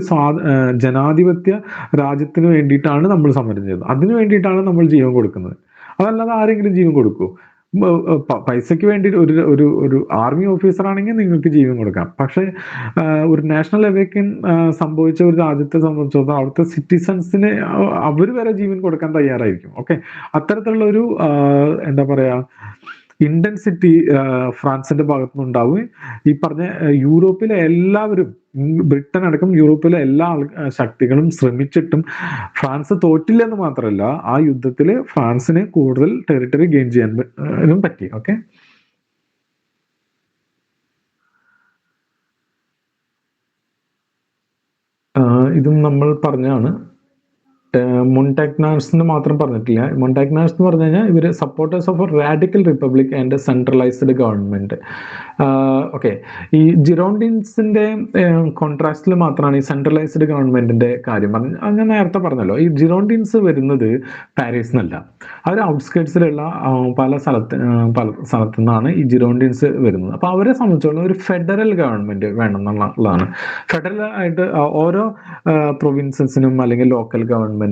ജനാധിപത്യ രാജ്യത്തിന് വേണ്ടിയിട്ടാണ് നമ്മൾ സമരം ചെയ്തത്. അതിനു വേണ്ടിയിട്ടാണ് നമ്മൾ ജീവൻ കൊടുക്കുന്നത്. അതല്ലാതെ ആരെങ്കിലും ജീവൻ കൊടുക്കൂ? പൈസയ്ക്ക് വേണ്ടി ഒരു ഒരു ഒരു ആർമി ഓഫീസർ ആണെങ്കിൽ നിങ്ങൾക്ക് ജീവൻ കൊടുക്കാം. പക്ഷെ ഒരു നാഷണൽ എവേക്കൻ സംഭവിച്ച ഒരു രാജ്യത്തെ സംബന്ധിച്ചിടത്തോളം അവിടുത്തെ സിറ്റിസൺസിന് അവർ വരെ ജീവൻ കൊടുക്കാൻ തയ്യാറായിരിക്കും. ഓക്കെ, അത്തരത്തിലുള്ള ഒരു എന്താ പറയാ ഇന്റൻസിറ്റി ഫ്രാൻസിന്റെ ഭാഗത്തുനിന്നുണ്ടാവും. ഈ പറഞ്ഞ യൂറോപ്പിലെ എല്ലാവരും, ബ്രിട്ടൻ അടക്കം യൂറോപ്പിലെ എല്ലാ ശക്തികളും ശ്രമിച്ചിട്ടും ഫ്രാൻസ് തോറ്റില്ലെന്ന് മാത്രമല്ല, ആ യുദ്ധത്തിൽ ഫ്രാൻസിന് കൂടുതൽ ടെറിട്ടറി ഗെയിൻ ചെയ്യാനും പറ്റി. ഓക്കെ, ഇതും നമ്മൾ പറഞ്ഞാണ്. മൊണ്ടാഗ്നാസ് എന്ന് മാത്രം പറഞ്ഞിട്ടില്ല. മൊണ്ടാഗ്നാസ് എന്ന് പറഞ്ഞു കഴിഞ്ഞാൽ ഇവര് supporters of A radical republic and centralised government. Okay, ഈ ജിറോണ്ടിൻസിന്റെ കോൺട്രാസ്റ്റിൽ മാത്രമാണ് ഈ സെൻട്രലൈസ്ഡ് ഗവൺമെന്റിന്റെ കാര്യം പറഞ്ഞത്. ഞാൻ നേരത്തെ പറഞ്ഞല്ലോ, ഈ ജിറോണ്ടിൻസ് വരുന്നത് പാരീസ് എന്നല്ല, അവർ ഔട്ട്സ്കേർട്സിലുള്ള പല സ്ഥലത്തു നിന്നാണ് ഈ ജിറോണ്ടിൻസ് വരുന്നത്. അപ്പൊ അവരെ സംബന്ധിച്ചോളം ഒരു ഫെഡറൽ ഗവൺമെന്റ് വേണം എന്നുള്ളതാണ്. ഫെഡറൽ ആയിട്ട് ഓരോ പ്രൊവിൻസസിനും അല്ലെങ്കിൽ ലോക്കൽ ഗവൺമെന്റുകൾക്കും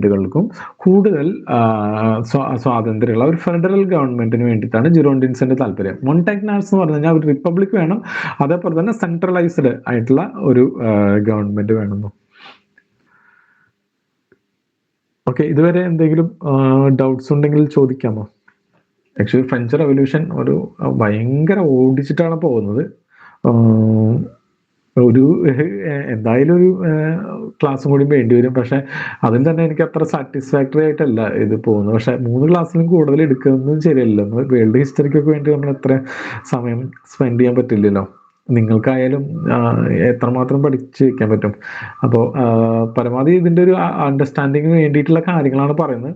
കൂടുതൽ സ്വാതന്ത്ര്യമുള്ള ഒരു ഫെഡറൽ ഗവൺമെന്റിന് വേണ്ടിയിട്ടാണ് ജിറോണ്ടിൻസിന്റെ താല്പര്യം. മൊണ്ടാഗ്നാസ് എന്ന് പറഞ്ഞു കഴിഞ്ഞാൽ ഒരു റിപ്പബ്ലിക് വേണം, അതേപോലെ തന്നെ സെൻട്രലൈസ്ഡ് ആയിട്ടുള്ള ഒരു ഗവൺമെന്റ് വേണമെന്നു. ഓക്കെ, ഇതുവരെ എന്തെങ്കിലും ഡൗട്ട്സ് ഉണ്ടെങ്കിൽ ചോദിക്കാമോ? ആക്ച്വലി ഫ്രഞ്ച് റെവല്യൂഷൻ ഒരു ഭയങ്കര ഓടിച്ചിട്ടാണ് പോകുന്നത്. ഒരു എന്തായാലും ഒരു ക്ലാസ്സും കൂടി വേണ്ടി വരും. പക്ഷെ അതിൽ തന്നെ എനിക്ക് അത്ര സാറ്റിസ്ഫാക്ടറി ആയിട്ടല്ല ഇത് പോകുന്നത്. പക്ഷെ 3 ക്ലാസ്സിലും കൂടുതൽ എടുക്കുന്നത് ശരിയല്ല. വേൾഡ് ഹിസ്റ്ററിക്കൊക്കെ വേണ്ടി നമ്മൾ എത്ര സമയം സ്പെൻഡ് ചെയ്യാൻ പറ്റില്ലല്ലോ. നിങ്ങൾക്കായാലും എത്രമാത്രം പഠിച്ച് വെക്കാൻ പറ്റും. അപ്പോൾ പരമാവധി ഇതിൻ്റെ ഒരു അണ്ടർസ്റ്റാൻഡിങ്ങിന് വേണ്ടിയിട്ടുള്ള കാര്യങ്ങളാണ് പറയുന്നത്.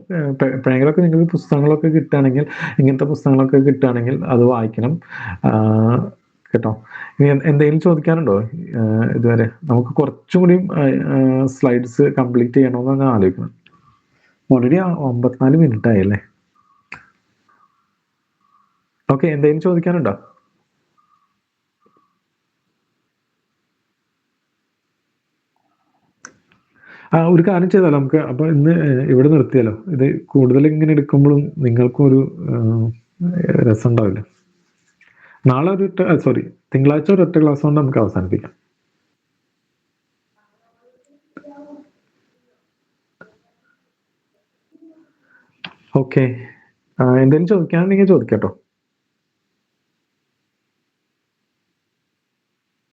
എപ്പോഴെങ്കിലൊക്കെ നിങ്ങൾക്ക് പുസ്തകങ്ങളൊക്കെ കിട്ടുകയാണെങ്കിൽ, ഇങ്ങനത്തെ പുസ്തകങ്ങളൊക്കെ കിട്ടുകയാണെങ്കിൽ അത് വായിക്കണം കേട്ടോ. ഇനി എന്തെങ്കിലും ചോദിക്കാനുണ്ടോ ഇതുവരെ? നമുക്ക് കുറച്ചും കൂടി സ്ലൈഡ്സ് കംപ്ലീറ്റ് ചെയ്യണമെന്ന് ഞാൻ ആലോചിക്കണം. Already 54 minute ആയല്ലേ. ഓക്കെ, എന്തെങ്കിലും ചോദിക്കാനുണ്ടോ? ഒരു കാര്യം ചെയ്താലോ നമുക്ക്? അപ്പൊ ഇന്ന് ഇവിടെ നിർത്തിയാലോ? ഇത് കൂടുതൽ ഇങ്ങനെ എടുക്കുമ്പോഴും നിങ്ങൾക്കും ഒരു രസം ഉണ്ടാവില്ല. നാളെ തിങ്കളാഴ്ച ഒരു ഒറ്റ ക്ലാസ് കൊണ്ട് നമുക്ക് അവസാനിപ്പിക്കാം. ഓക്കെ, എന്തെങ്കിലും ചോദിക്കാനുണ്ടെങ്കിൽ ചോദിക്കാട്ടോ.